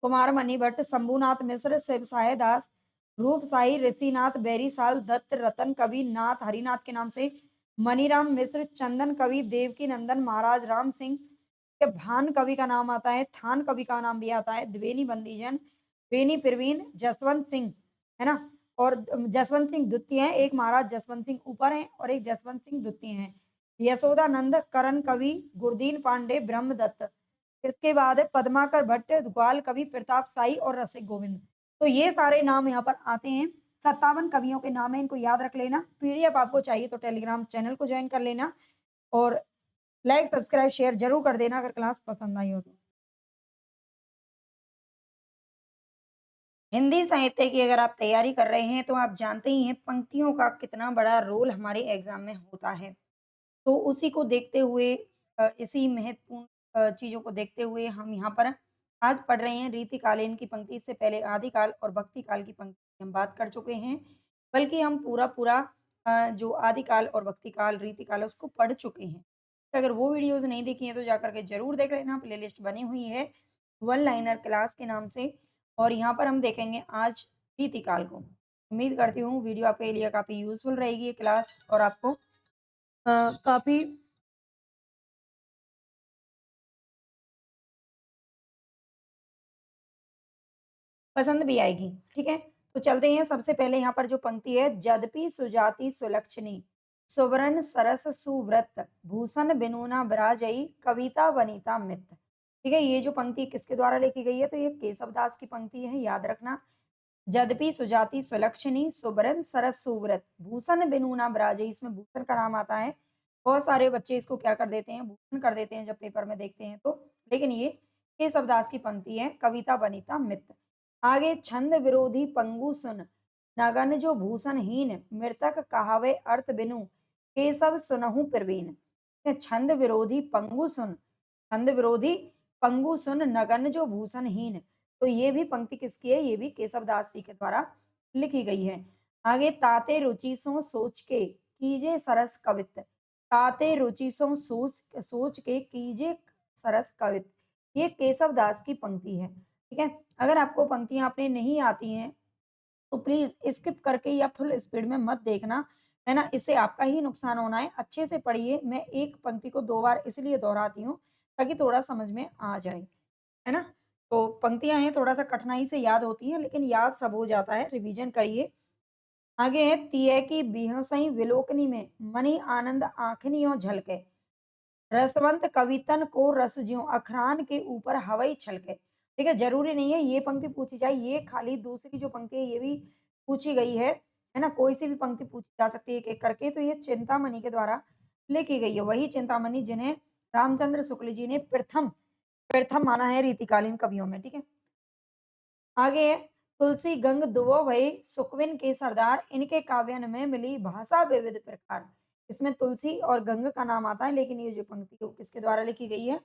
कुमार मणि भट्ट, शंभुनाथ मिश्र, शिवसाय दास, रूपसाई, ऋषिनाथ, बैरीसाल, दत्त, रतन कवि, नाथ, हरिनाथ के नाम से, मनीराम मिश्र, चंदन कवि, देवकी नंदन, महाराज राम सिंह, के भान कवि का नाम आता है, थान कवि का नाम भी आता है, द्विवेणी बंदीजन, बेनी प्रवीण, जसवंत सिंह, है ना? और जसवंत सिंह द्वितीय हैं, एक महाराज जसवंत सिंह ऊपर हैं और एक जसवंत सिंह द्वितीय हैं। यशोदानंद, करण कवि, गुरदीन पांडे, ब्रह्मदत्त। इसके बाद है पद्माकर भट्ट, ग्वाल कवि, प्रताप साई और रसिक गोविंद। तो ये सारे नाम यहाँ पर आते हैं। 57 कवियों के नाम है, इनको याद रख लेना। पीडीएफ आपको चाहिए तो टेलीग्राम चैनल को ज्वाइन कर लेना और लाइक, सब्सक्राइब, शेयर ज़रूर कर देना अगर क्लास पसंद आई हो तो। हिंदी साहित्य की अगर आप तैयारी कर रहे हैं तो आप जानते ही हैं पंक्तियों का कितना बड़ा रोल हमारे एग्जाम में होता है। तो उसी को देखते हुए इसी महत्वपूर्ण चीज़ों को देखते हुए हम यहाँ पर आज पढ़ रहे हैं रीतिकालीन की पंक्ति। इससे पहले आदिकाल और भक्तिकाल की पंक्ति की हम बात कर चुके हैं। बल्कि हम पूरा-पूरा जो आदिकाल और भक्तिकाल, रीतिकाल है उसको पढ़ चुके हैं। तो अगर वो वीडियोज़ नहीं देखी हैं तो जाकर के ज़रूर देख लेना, प्लेलिस्ट बनी हुई है वन लाइनर क्लास के नाम से और यहाँ पर हम देखेंगे आज रीतिकाल को। उम्मीद करती हूँ वीडियो आपके लिए काफ़ी यूज़फुल रहेगी ये क्लास और आपको काफ़ी पसंद भी आएगी, ठीक है? तो चलते हैं सबसे पहले यहाँ पर जो पंक्ति है यद्यपि सुजाति सुलक्षणी, सुवरन सरस सुव्रत, भूषण बिनु न बिराजई, कविता वनिता मित। ठीक है? ये जो पंक्ति किसके द्वारा लिखी गई है? तो ये केशव दास की पंक्ति है, याद रखना। यद्यपि सुजाति सुलक्षणी, सुबरन सरस सुव्रत, भूषण बिनु न बिराजई, इसमें भूषण का नाम आता है। बहुत सारे बच्चे इसको क्या कर देते हैं? भूषण कर देते हैं जब पेपर में देखते हैं तो। लेकिन ये केशव दास की पंक्ति है, कविता वनिता मित। आगे छंद विरोधी पंगु सुन, नगन जो भूषणहीन, मृतक कहावे अर्थ बिनु, केशव सुनहु प्रवीण। छंद विरोधी पंगु सुन, छंद विरोधी पंगु सुन, नगन जो भूषणहीन। तो ये भी पंक्ति किसकी है? ये भी केशव दास जी के द्वारा लिखी गई है। आगे ताते रुचि सो सोच के कीजे सरस कवित, ताते रुचि सो सोच सोच के कीजे सरस कवित। ये केशव दास की पंक्ति है, ठीक है? अगर आपको पंक्तियाँ आपने नहीं आती हैं, तो प्लीज़ स्किप करके या फुल स्पीड में मत देखना, है ना? इससे आपका ही नुकसान होना है। अच्छे से पढ़िए। मैं एक पंक्ति को 2 बार इसलिए दोहराती हूँ, ताकि थोड़ा समझ में आ जाए, है ना? तो पंक्तियाँ हैं, थोड़ा-सा कठिनाई से याद होती हैं, लेकिन याद सब हो जाता है। रिवीजन करिए। आगे है तिय की बिहसई विलोकनी में, मनि आनंद आँखनियों झलके। रसवंत कवितन को रस ज्यों अखरान के ऊपर हवई छलके। ठीक है, जरूरी नहीं है ये पंक्ति पूछी जाए, ये खाली दूसरी जो पंक्ति है ये भी पूछी गई है ना? कोई सी भी पंक्ति पूछी जा सकती है एक एक करके। तो ये चिंतामणि के द्वारा लिखी गई है, वही चिंतामणि जिन्हें रामचंद्र शुक्ल जी ने प्रथम प्रथम माना है रीतिकालीन कवियों में। ठीक है, आगे है तुलसी गंग दुवो भई सुकविन के सरदार, इनके काव्यन में मिली भाषा विविध प्रकार। इसमें तुलसी और गंग का नाम आता है, लेकिन ये जो पंक्ति है वो किसके द्वारा लिखी गई है?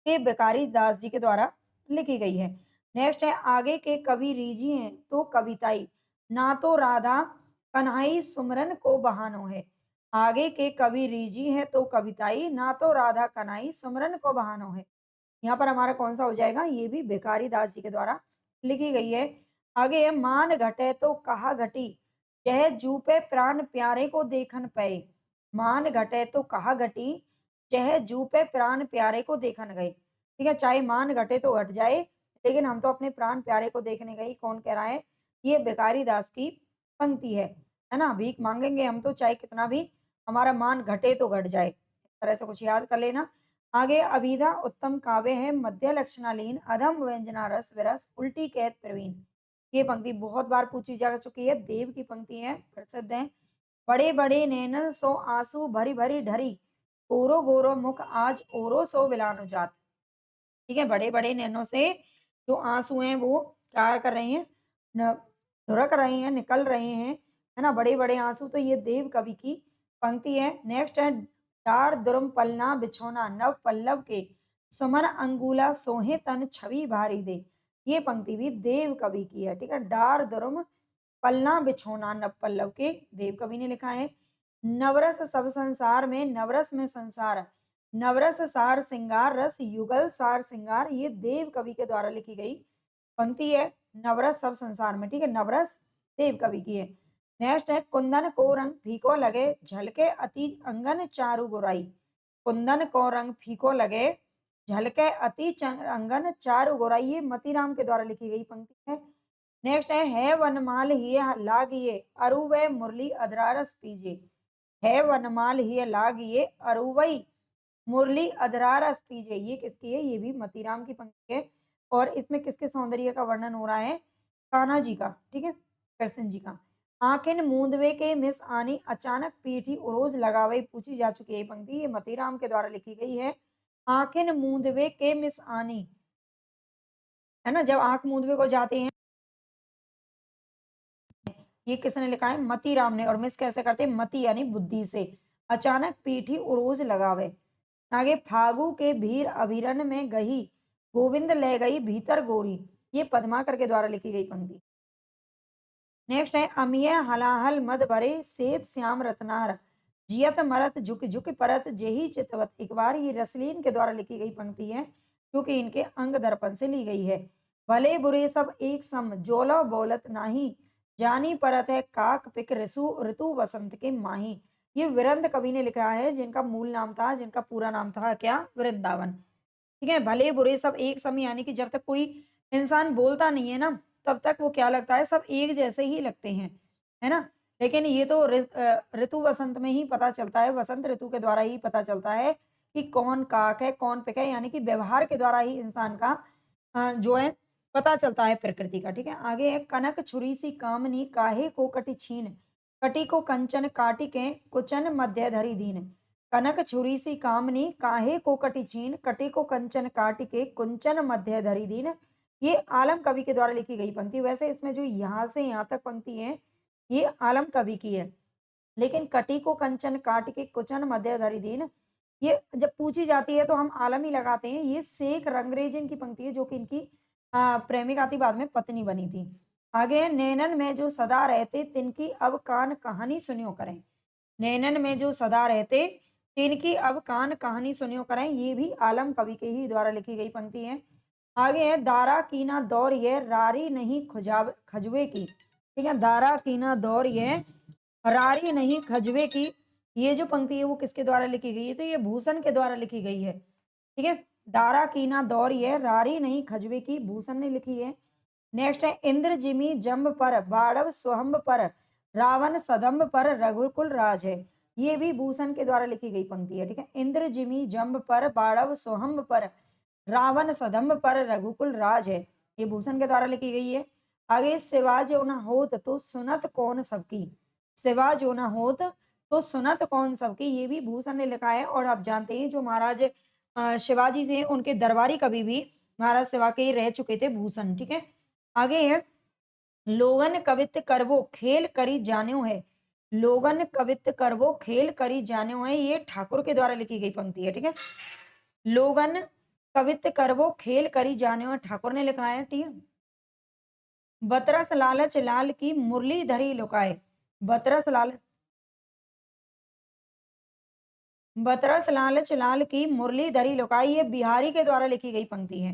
ये बेकारी दास जी के द्वारा लिखी गई है। नेक्स्ट है आगे के कवि रीझी हैं तो कविताई, ना तो राधा कन्हई सुमरन को बहानो है। आगे के कवि रीझी हैं तो कविताई, ना तो राधा कन्हई सुमरन को बहानो है। यहाँ पर हमारा कौन सा हो जाएगा? ये भी भिखारी दास जी के द्वारा लिखी गई है। आगे है मान घटे तो कहा घटी, यह जूपे प्राण प्यारे को देखन पे। मान घटे तो कहा घटी, यह जूपे प्राण प्यारे को देखन गए। ठीक है, चाहे मान घटे तो घट जाए, लेकिन हम तो अपने प्राण प्यारे को देखने गए। कौन कह रहा है? ये भिखारी दास की पंक्ति है ना? भीख मांगेंगे हम तो, चाहे कितना भी हमारा मान घटे तो घट जाए। इस तरह से कुछ याद कर लेना। आगे अभिधा उत्तम काव्य है, मध्य लक्षणालीन, अधम व्यंजना रस विरस, उल्टी कैत प्रवीण। ये पंक्ति बहुत बार पूछी जा चुकी है, देव की पंक्ति है, प्रसिद्ध है। बड़े बड़े नैनन सो आंसू भरी भरी ढरी, गोरो गोरो मुख आज ओरो सो विलानु जात। ठीक है, बड़े-बड़े नैनों से जो आँसू हैं वो क्या कर रहे हैं? न ढुरक रहे हैं, निकल रहे हैं, है ना? बड़े-बड़े आँसू तो ये देव कवि की पंक्ति है। नेक्स्ट है डार दुर्म पलना बिछौना नव पल्लव के सुमन अंगुला सोहे तन छवि भारी दे। ये पंक्ति भी देव कवि की है, ठीक है? डार दुर्म पलना बिछौना नव पल्लव के देव कवि ने लिखा है। नवरस सब संसार में नवरस में संसार नवरस सार सिंगार रस युगल सार सिंगार ये देव कवि के द्वारा लिखी गई पंक्ति है। नवरस सब संसार में, ठीक है, नवरस देव कवि की है। नेक्स्ट है कुंदन को रंग फीको लगे झलके अति अंगन चारु गोराई। कुंदन को रंग फीको लगे झलके अति अंगन चारु गोराई ये मतीराम के द्वारा लिखी गई पंक्ति है। नेक्स्ट है वनमाल हिय लागिए अरुवै मुरली अधरारस पीजे। है वनमाल हिय लागिए अरुवई मुरली अधरारस पीजे। ये किसकी है? ये भी मतीराम की पंक्ति है। और इसमें किसके सौंदर्य का वर्णन हो रहा है? कान्हा जी का, ठीक है, कृष्ण जी का। आखिन मूंदवे के मिस आनी अचानक पीठी उरोज लगावे पूछी जा चुकी है ये पंक्ति, ये मतीराम के द्वारा लिखी गई है। आखिन मूंदवे के मिस आनी, है ना, जब आंख मूंदवे को जाते हैं, ये किसने लिखा है? मतीराम ने। और मिस कैसे करते हैं? मति यानी बुद्धि से। अचानक पीठी उरोज लगावे। आगे फागु के भीर अभिरन में गही गोविंद ले गई भीतर गोरी। ये पद्माकर के द्वारा लिखी गई पंक्ति। नेक्स्ट है अमिय हलाहल मद भरे सेत श्याम रत्नार जियत मरत झुक झुक परत जेही चितवत। एक बार ये रसलीन के द्वारा लिखी गई पंक्ति है जो कि इनके अंग दर्पण से ली गई है। भले बुरे सब एक सम जोला बोलत नाही जानी परत है काक पिक ऋतु ऋतु वसंत के माही। ये विरंद कवि ने लिखा है जिनका मूल नाम था, जिनका पूरा नाम था क्या? वृंदावन। ठीक है, भले बुरे सब एक समय यानी कि जब तक कोई इंसान बोलता नहीं है ना तब तक वो क्या लगता है? सब एक जैसे ही लगते हैं, है ना? लेकिन ये तो ऋतु वसंत में ही पता चलता है, वसंत ऋतु के द्वारा ही पता चलता है कि कौन काक है कौन पिक है, यानी कि व्यवहार के द्वारा ही इंसान का जो है पता चलता है प्रकृति का। ठीक है, आगे है कनक छुरी सी कामनी काहे को कटी छीन कटी को कंचन काटी के कुचन मध्य धरी दीन। कनक छुरी सी कामनी काहे को कटी चीन कटी को कंचन काट के कुंचन मध्य धरी दीन। ये आलम कवि के द्वारा लिखी गई पंक्ति। वैसे इसमें जो यहाँ से यहाँ तक पंक्ति है ये आलम कवि की है, लेकिन कटी को कंचन काट के कुचन मध्य धरी दीन ये जब पूछी जाती है तो हम आलम ही लगाते हैं। ये शेख रंगरेजन की पंक्ति है जो कि इनकी प्रेमिका थी, बाद में पत्नी बनी थी। आगे है नैनन में जो सदा रहते तिनकी अब कान कहानी सुनियो करें। नैनन में जो सदा रहते तिनकी अब कान कहानी सुनियो करें। ये भी आलम कवि के ही द्वारा लिखी गई पंक्ति है। आगे है दारा कीना दौर ये रारी नहीं खुजाव खजुए की। ठीक है, दारा कीना दौर ये रारी नहीं खजुए की। ये जो पंक्ति है वो किसके द्वारा लिखी गई है? तो ये भूषण के द्वारा लिखी गई है। ठीक है, दारा कीना दौर ये रारी नहीं खजुए की भूषण ने लिखी है। नेक्स्ट है इंद्र जिमी जम्ब पर बाड़व स्वहम्ब पर रावण सदम्ब पर रघुकुल राज है। ये भी भूषण के द्वारा लिखी गई पंक्ति है। ठीक है, इंद्र जिमी जम्ब पर बाड़व स्वहम्ब पर रावण सदम्ब पर रघुकुल राज है। ये भूषण के द्वारा लिखी गई है। आगे सिवा जो न होत तो सुनत कौन सबकी। सिवा जो न होत तो सुनत कौन सबकी ये भी भूषण ने लिखा है। और आप जानते हैं जो महाराज शिवाजी थे उनके दरबारी कवि भी महाराज शिवा के ही रह चुके थे, भूषण। ठीक है, आगे है लोगन कवित करवो खेल करी जान्यो है। लोगन कवित करवो खेल करी जान्यो है। ये ठाकुर के द्वारा लिखी गई पंक्ति है। ठीक है, लोगन कवित करवो खेल करी जान्यो है ठाकुर ने लिखा है। ठीक है, बतरस लालच लाल की मुरली धरी लुकाए। बतरस लाल बतरस लालच लाल की मुरली धरी लुकाई ये बिहारी के द्वारा लिखी गई पंक्ति है।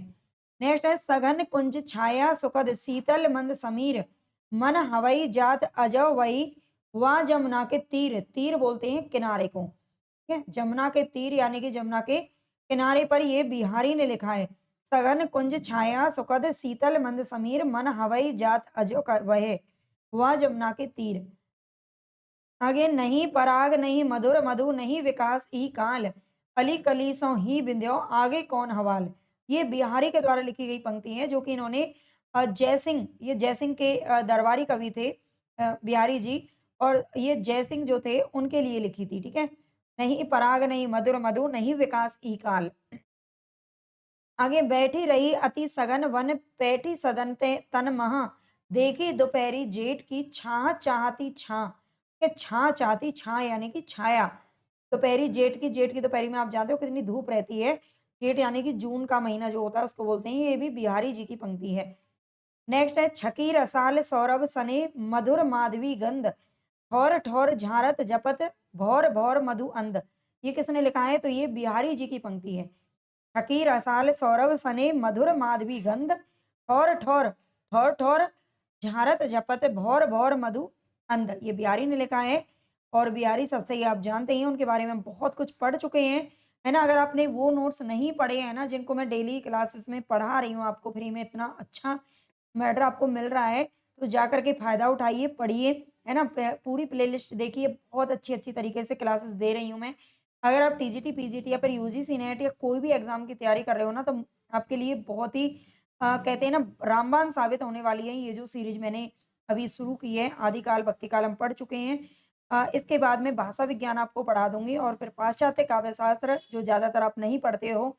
नेक्स्ट है सघन कुंज छाया सुखद शीतल मंद समीर मन हवई जात अजव वही वह जमुना के तीर। तीर बोलते हैं किनारे को। ठीक है, जमुना के तीर यानी कि जमुना के किनारे पर ये बिहारी ने लिखा है। सघन कुंज छाया सुखद शीतल मंद समीर मन हवई जात अजो वह वह जमुना के तीर। आगे नहीं पराग नहीं मधुर मधु नहीं विकास ई काल अली कली सो ही बिंध्यो आगे कौन हवाल। ये बिहारी के द्वारा लिखी गई पंक्ति है जो कि इन्होंने जयसिंह, ये जयसिंह के दरबारी कवि थे बिहारी जी, और ये जयसिंह जो थे उनके लिए लिखी थी। ठीक है, नहीं पराग नहीं मधुर मधु, नहीं विकास ई काल। आगे बैठी रही अति सघन वन पैठी सदन ते तन महा, देखी दोपहरी जेठ की छाह चाहती छां। ये छां चाहती, छां यानी कि छाया। दोपहरी जेठ की, जेठ की दोपहरी में आप जानते हो कितनी धूप रहती है। जेठ यानी कि जून का महीना जो होता है उसको बोलते हैं। ये भी बिहारी जी की पंक्ति है। नेक्स्ट है छकी रसाल सौरभ सने मधुर माधवी गंध, ठौर ठौर झारत जपत भौर भौर मधु अंध। ये किसने लिखा है? तो ये बिहारी जी की पंक्ति है। छकी रसाल सौरभ सने मधुर माधवी गंध, ठौर ठौर ठौर ठौर झारत जपत भौर भौर मधु अंध। ये बिहारी ने लिखा है। और बिहारी सबसे ही आप जानते हैं, उनके बारे में बहुत कुछ पढ़ चुके हैं, है ना। अगर आपने वो नोट्स नहीं पढ़े हैं ना, जिनको मैं डेली क्लासेस में पढ़ा रही हूँ आपको फ्री में, इतना अच्छा मैटर आपको मिल रहा है, तो जा करके फ़ायदा उठाइए, पढ़िए, है ना। पूरी प्लेलिस्ट देखिए, बहुत अच्छी-अच्छी तरीके से क्लासेस दे रही हूँ मैं। अगर आप टीजीटी, पीजीटी या फिर यूजीसी नेट या कोई भी एग्ज़ाम की तैयारी कर रहे हो ना, तो आपके लिए बहुत ही कहते हैं ना रामबाण साबित होने वाली है ये जो सीरीज़ मैंने अभी शुरू की है। आदिकाल, भक्तिकाल हम पढ़ चुके हैं। इसके बाद में भाषा विज्ञान आपको पढ़ा दूँगी और फिर पाश्चात्य काव्य शास्त्र जो ज़्यादातर आप नहीं पढ़ते हो,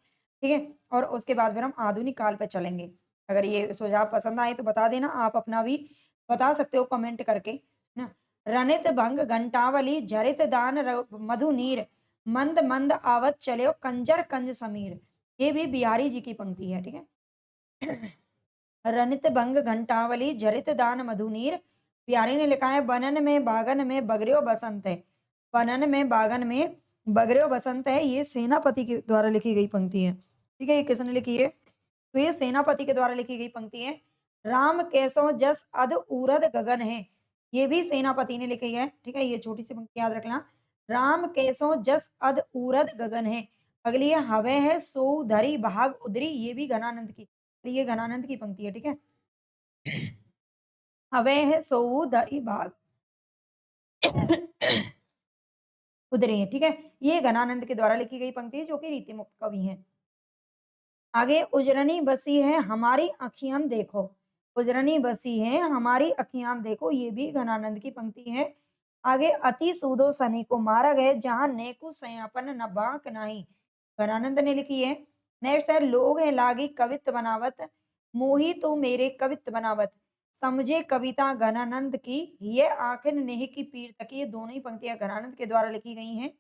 ठीक है? और उसके बाद फिर हम आधुनिक काल पे चलेंगे। अगर ये सुझाव पसंद आए तो बता देना, आप अपना भी बता सकते हो कमेंट करके, है ना? रनित भंग घंटावली झरित दान मधु नीर, मंद मंद आवत चले कंजर कंज समीर। ये भी बिहारी जी की पंक्ति है, ठीक है। रनित भंग घंटावली झरित दान मधु नीर, बिहारी ने लिखा है। बनन में बागन में बगरियो बसंत है। बनन में बागन में बगरियो बसंत है, ये सेनापति के द्वारा लिखी गई पंक्ति है, ठीक है। ये किसने लिखी है? तो ये सेनापति के द्वारा लिखी गई पंक्ति है। राम कैसों जस अध उरद गगन है, ये भी सेनापति ने लिखी है, ठीक है। ये छोटी सी पंक्ति याद रखना। राम कैसों जस अध उरद गगन है। अगली है हवे है सो धरी भाग उदरी, ये भी घनानंद की, तो ये घनानंद की पंक्ति है, ठीक है। हवे है सो धरी भाग उदरी है, ठीक है। ये घनानंद के द्वारा लिखी गई पंक्ति है, जो कि रीति मुक्त कवि हैं। आगे उजरनी बसी है हमारी अखियां देखो, उजरनी बसी है हमारी अखियां देखो, ये भी घनानंद की पंक्ति है। आगे अति सूदो सनी को मारा गए जहां नेकु सयापन न बाक नाही, घनानंद ने लिखी है। नेक्स्ट है लोग है लागी कवित बनावत, मोही तो मेरे कवित बनावत, समझे कविता घनानंद की, ये आखिर नेह की पीर तक, ये दोनों ही पंक्तियां घनानंद के द्वारा लिखी गई हैं,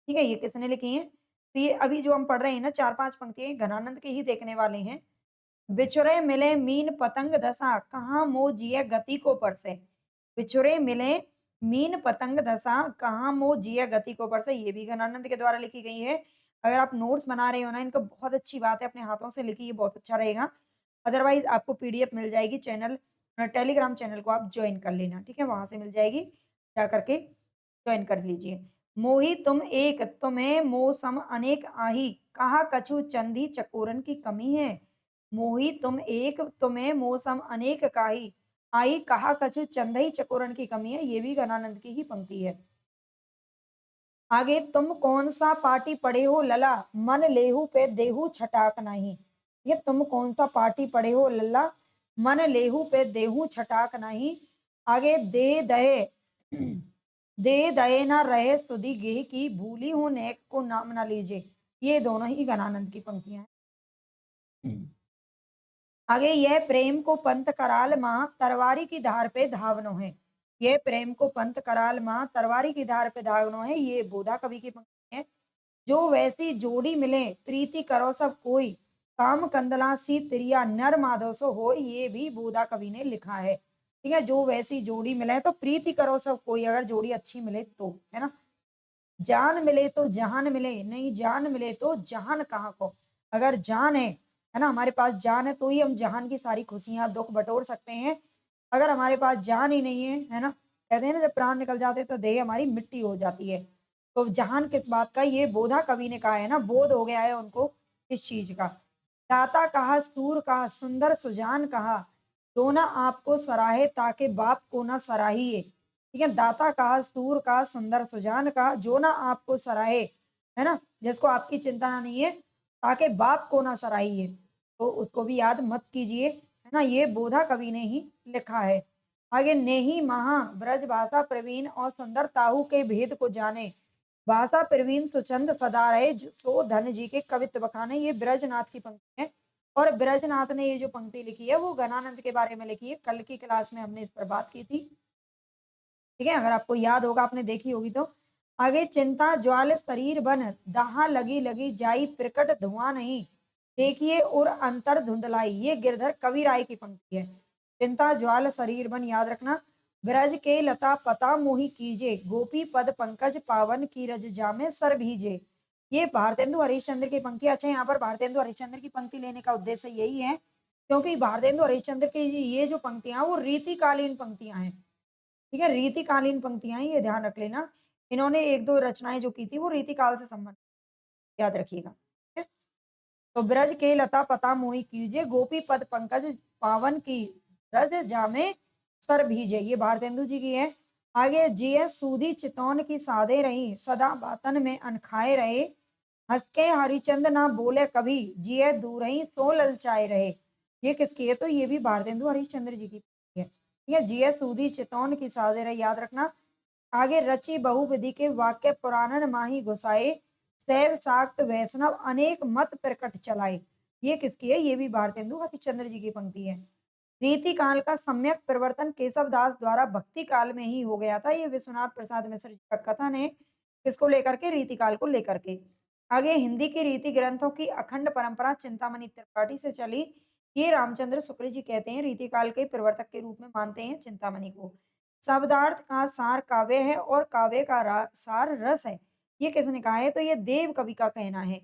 ठीक है। ये किसने लिखी हैं? तो ये अभी जो हम पढ़ रहे हैं ना 4-5 पंक्तियाँ घनानंद के ही देखने वाले हैं। बिछुरे मिले मीन पतंग दशा, कहाँ मोह जिय गति को परसे। बिछुरे मिले मीन पतंग दशा, कहाँ मोह जिय गति को परसे, ये भी घनानंद के द्वारा लिखी गई है। अगर आप नोट्स बना रहे हो ना, इनको बहुत अच्छी बात है अपने हाथों से लिखिए, बहुत अच्छा रहेगा। अदरवाइज़ आपको पीडीएफ मिल जाएगी, चैनल टेलीग्राम चैनल को आप जॉइन कर लेना, ठीक है? वहाँ से मिल जाएगी, जा करके जॉइन कर लीजिए। मोही तुम एक तुम्हें मोह सम अनेक आही, कहा कछु चंदी चकोरन की कमी है। मोही तुम एक तुम्हें मोह सम अनेक काही, आई कहा कछु चंदई चकोरन की कमी है, ये भी घनानंद की ही पंक्ति है। आगे तुम कौन सा पाटी पढ़े हो लला, मन लेहू पे देहू छटाक नहीं। ये तुम कौन सा पाटी पढ़े हो लल्ला, मन लेहू पे देहू छटाक नहीं। आगे दे दहे दे दये ना रहे स्तुति गेह की, भूली हूँ नेक को नाम ना लीजिए, ये दोनों ही घनानंद की पंक्तियां हैं। आगे यह प्रेम को पंत कराल माँ तरवारी की धार पे धावनो है। यह प्रेम को पंत कराल माँ तरवारी की धार पे धावनो है, ये बोधा कवि की पंक्ति है। जो वैसी जोड़ी मिले प्रीति करो सब कोई, काम कंदला सी तिरिया नर माधव सो हो, ये भी बोधा कवि ने लिखा है, ठीक है। जो वैसी जोड़ी मिले तो प्रीति करो सब कोई, अगर जोड़ी अच्छी मिले तो, है ना। जान मिले तो जहान मिले, नहीं जान मिले तो जहान कहाँ को। अगर जान है ना, हमारे पास जान है तो ही हम जहान की सारी खुशियां दुख बटोर सकते हैं। अगर हमारे पास जान ही नहीं है ना, कहते हैं ना जब प्राण निकल जाते हैं तो देह हमारी मिट्टी हो जाती है। तो जहान किस बात का, ये बोधा कवि ने कहा है ना, बोध हो गया है उनको इस चीज का। दाता कहा सूर कहा सुंदर सुजान कहा, तो ना आपको सराहे ताकि बाप को ना सराहिए, ठीक है। दाता कहा सूर का सुंदर सुजान कहा, जो ना आपको सराहे, है ना, जिसको आपकी चिंता नहीं है, ताकि बाप को ना सराहिए, तो उसको भी याद मत कीजिए, है ना। ये बोधा कवि ने ही लिखा है। आगे नेही महा ब्रज भाषा प्रवीण और सुंदर ताहू के भेद को जाने, भाषा प्रवीण सुचंद सदा रहे सो धन जी के कवित्व बखाने। ये ब्रजनाथ की पंक्ति है और ब्रजनाथ ने ये जो पंक्ति लिखी है वो घनानंद के बारे में लिखी है। कल की क्लास में हमने इस पर बात की थी, ठीक है, अगर आपको याद होगा, आपने देखी होगी तो। आगे, चिंता ज्वाल शरीर बन दहा लगी लगी जाई प्रकट धुआं नहीं देखिए और अंतर धुंधलाई। ये गिरधर कवि राय की पंक्ति है। चिंता ज्वाल शरीर बन, याद रखना। ब्रज के लता पता मोहि कीजे गोपी पद पंकज पावन की रज जामे सर भीजे। ये भारतेंदु हरिश्चंद्र की पंक्ति। अच्छा, यहाँ पर भारतेंदु हरिश्चंद्र की पंक्ति लेने का उद्देश्य यही है क्योंकि भारतेंदु हरिश्चंद्र की ये जो पंक्तियां वो रीतिकालीन पंक्तियां हैं, ठीक है, रीतिकालीन पंक्तियां हैं, ये ध्यान रख लेना। इन्होंने एक दो रचनाएं जो की थी वो रीतिकाल से संबंधित, याद रखिएगा, ठीक है? तो ब्रज के लता पता मोहि कीजे गोपी पद पंकज पावन की रज जामे सर भीजे। ये भारतेंदु जी की है। आगे, जिय सूदी चितौन की साधे रही सदा बातन में अनखाए रहे हंसके हरिचंद ना बोले कभी जिय दूर ही सो ललचाए रहे। ये किसकी है? तो ये भी भारतेंदु हरिश्चंद्र जी की है। ठीक है, जिय सूदी चितौन की साधे रही, याद रखना। आगे, रची बहुविधि के वाक्य पुराणन माही घुसाए सैव साक्त वैष्णव अनेक मत प्रकट चलाए। ये किसकी है? ये भी भारतेंदु हरिश्चंद्र जी की पंक्ति है। रीति काल का सम्यक परिवर्तन केशव दास द्वारा भक्ति काल में ही हो गया था। ये विश्वनाथ प्रसाद मिश्र जी का कथन है, किसको लेकर के? रीति काल को लेकर के। आगे, हिंदी की रीति ग्रंथों की अखंड परंपरा चिंतामणि त्रिपाठी से चली। ये रामचंद्र शुक्ल जी कहते हैं, रीति काल के प्रवर्तक के रूप में मानते हैं चिंतामणि को। शब्दार्थ का सार काव्य है और काव्य का सार रस है। ये किसने कहा है? तो ये देव कवि का कहना है।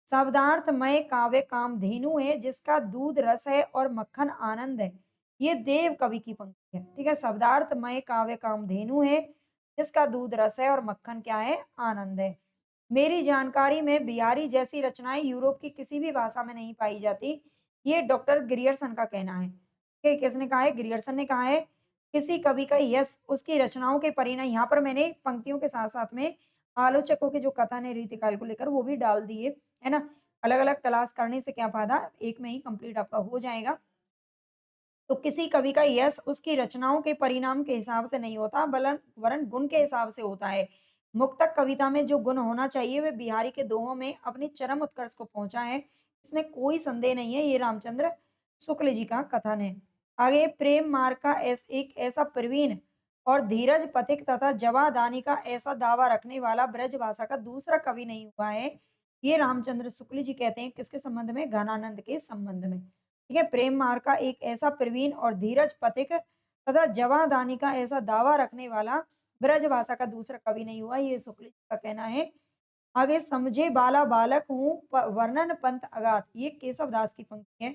शब्दार्थमय काव्य कामधेनु है जिसका दूध रस है और मक्खन आनंद है। ये देव कवि की पंक्ति है, ठीक है। शब्दार्थमय काव्य कामधेनु है जिसका दूध रस है और मक्खन क्या है? आनंद है। मेरी जानकारी में बिहारी जैसी रचनाएं यूरोप की किसी भी भाषा में नहीं पाई जाती। ये डॉक्टर ग्रियर्सन का कहना है। किसने कहा है? ग्रियर्सन ने कहा है। किसी कवि का यश उसकी रचनाओं के परिणाम, यहाँ पर मैंने पंक्तियों के साथ साथ में आलोचकों के जो कथन है रीतिकाल को लेकर वो भी डाल दिए, है ना। अलग अलग क्लास करने से क्या फायदा, एक में ही कंप्लीट आपका हो जाएगा। तो किसी कवि का यश उसकी रचनाओं के परिणाम के हिसाब से नहीं होता वरन गुण के हिसाब से होता है। मुक्तक कविता में जो गुण होना चाहिए वे बिहारी के दोहों में अपने चरम उत्कर्ष को पहुंचा है, इसमें कोई संदेह नहीं है। ये रामचंद्र शुक्ल जी का कथन है। आगे, प्रेम मार्ग का एक ऐसा प्रवीण और धीरज पथिक तथा जवादानी का ऐसा दावा रखने वाला ब्रज भाषा का दूसरा कवि नहीं हुआ है। ये रामचंद्र शुक्ल जी कहते हैं, किसके संबंध में? घनानंद के संबंध में, ठीक है। प्रेम मार्ग का एक ऐसा प्रवीण और धीरज पथिक तथा जवादानी का ऐसा दावा रखने वाला ब्रज भाषा का दूसरा कवि नहीं हुआ, ये शुक्ल जी का कहना है। आगे, समझे बाला बालक हूँ वर्णन पंथ अगाध। ये केशव दास की पंक्ति है।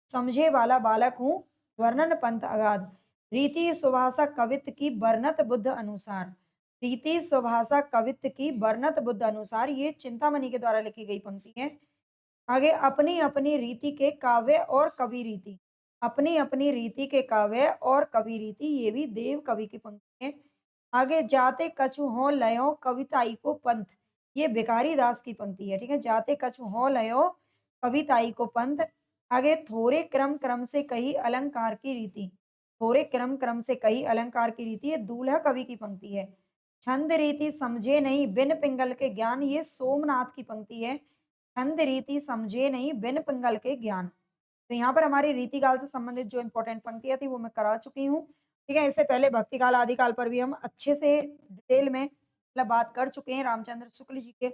समझे वाला बालक हूँ वर्णन पंथ अगाध रीति सुभाषा कवित्व की बरनत बुद्ध अनुसार। रीति सुभाषा कवित्व की बरनत बुद्ध अनुसार, ये चिंतामणि के द्वारा लिखी गई पंक्ति है। आगे, अपनी अपनी रीति के काव्य और कवि रीति। अपनी अपनी रीति के काव्य और कवि रीति, ये भी देव कवि की पंक्ति है। आगे, जाते कछु हो लयो कविताई को पंथ। ये भिखारी दास की पंक्ति है, ठीक है। जाते कछु हो लयो कविताई को पंथ। आगे, थोड़े क्रम क्रम से कही अलंकार की रीति। थोड़े क्रम क्रम से कही अलंकार की रीति, ये दूल्हा कवि की पंक्ति है। छंद रीति समझे नहीं बिन पिंगल के ज्ञान, ये सोमनाथ की पंक्ति है। छंद रीति समझे नहीं बिन पिंगल के ज्ञान। तो यहाँ पर हमारी रीतिकाल से संबंधित जो इंपॉर्टेंट पंक्तियां थी वो मैं करा चुकी हूँ, ठीक है। इससे पहले भक्तिकाल आदिकाल पर भी हम अच्छे से डिटेल में मतलब बात कर चुके हैं। रामचंद्र शुक्ल जी के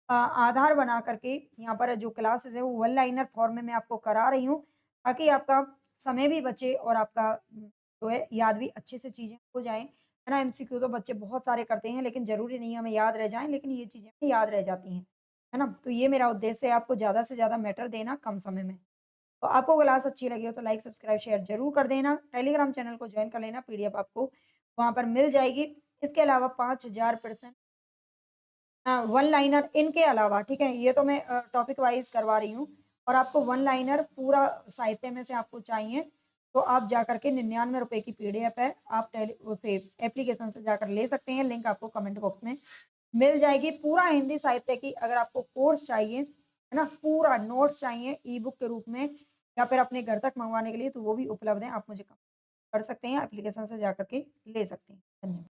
आधार बना करके यहाँ पर जो क्लासेस है वो वन लाइनर फॉर्म में मैं आपको करा रही हूँ ताकि आपका समय भी बचे और आपका जो है याद भी अच्छे से चीजें हो जाए, है ना। एमसीक्यू तो बच्चे बहुत सारे करते हैं लेकिन जरूरी नहीं है हमें याद रह जाए, लेकिन ये चीजें हमें याद रह जाती हैं, है ना। तो ये मेरा उद्देश्य है आपको ज़्यादा से ज़्यादा मैटर देना कम समय में। तो आपको क्लास अच्छी लगी हो तो लाइक, सब्सक्राइब, शेयर ज़रूर कर देना। टेलीग्राम चैनल को जॉइन कर लेना, पीडीएफ आपको वहाँ पर मिल जाएगी। इसके अलावा 5000% वन लाइनर इनके अलावा, ठीक है, ये तो मैं टॉपिक वाइज करवा रही हूँ और आपको वन लाइनर पूरा साहित्य में से आपको चाहिए तो आप जाकर के 99 रुपए की पीडीएफ है, आप उसे एप्लीकेशन से जाकर ले सकते हैं। लिंक आपको कमेंट बॉक्स में मिल जाएगी। पूरा हिंदी साहित्य की अगर आपको कोर्स चाहिए, है ना, पूरा नोट्स चाहिए ई बुक के रूप में या फिर अपने घर तक मंगवाने के लिए तो वो भी उपलब्ध है। आप मुझे कर सकते हैं, एप्लीकेशन से जाकर के ले सकते हैं। धन्यवाद।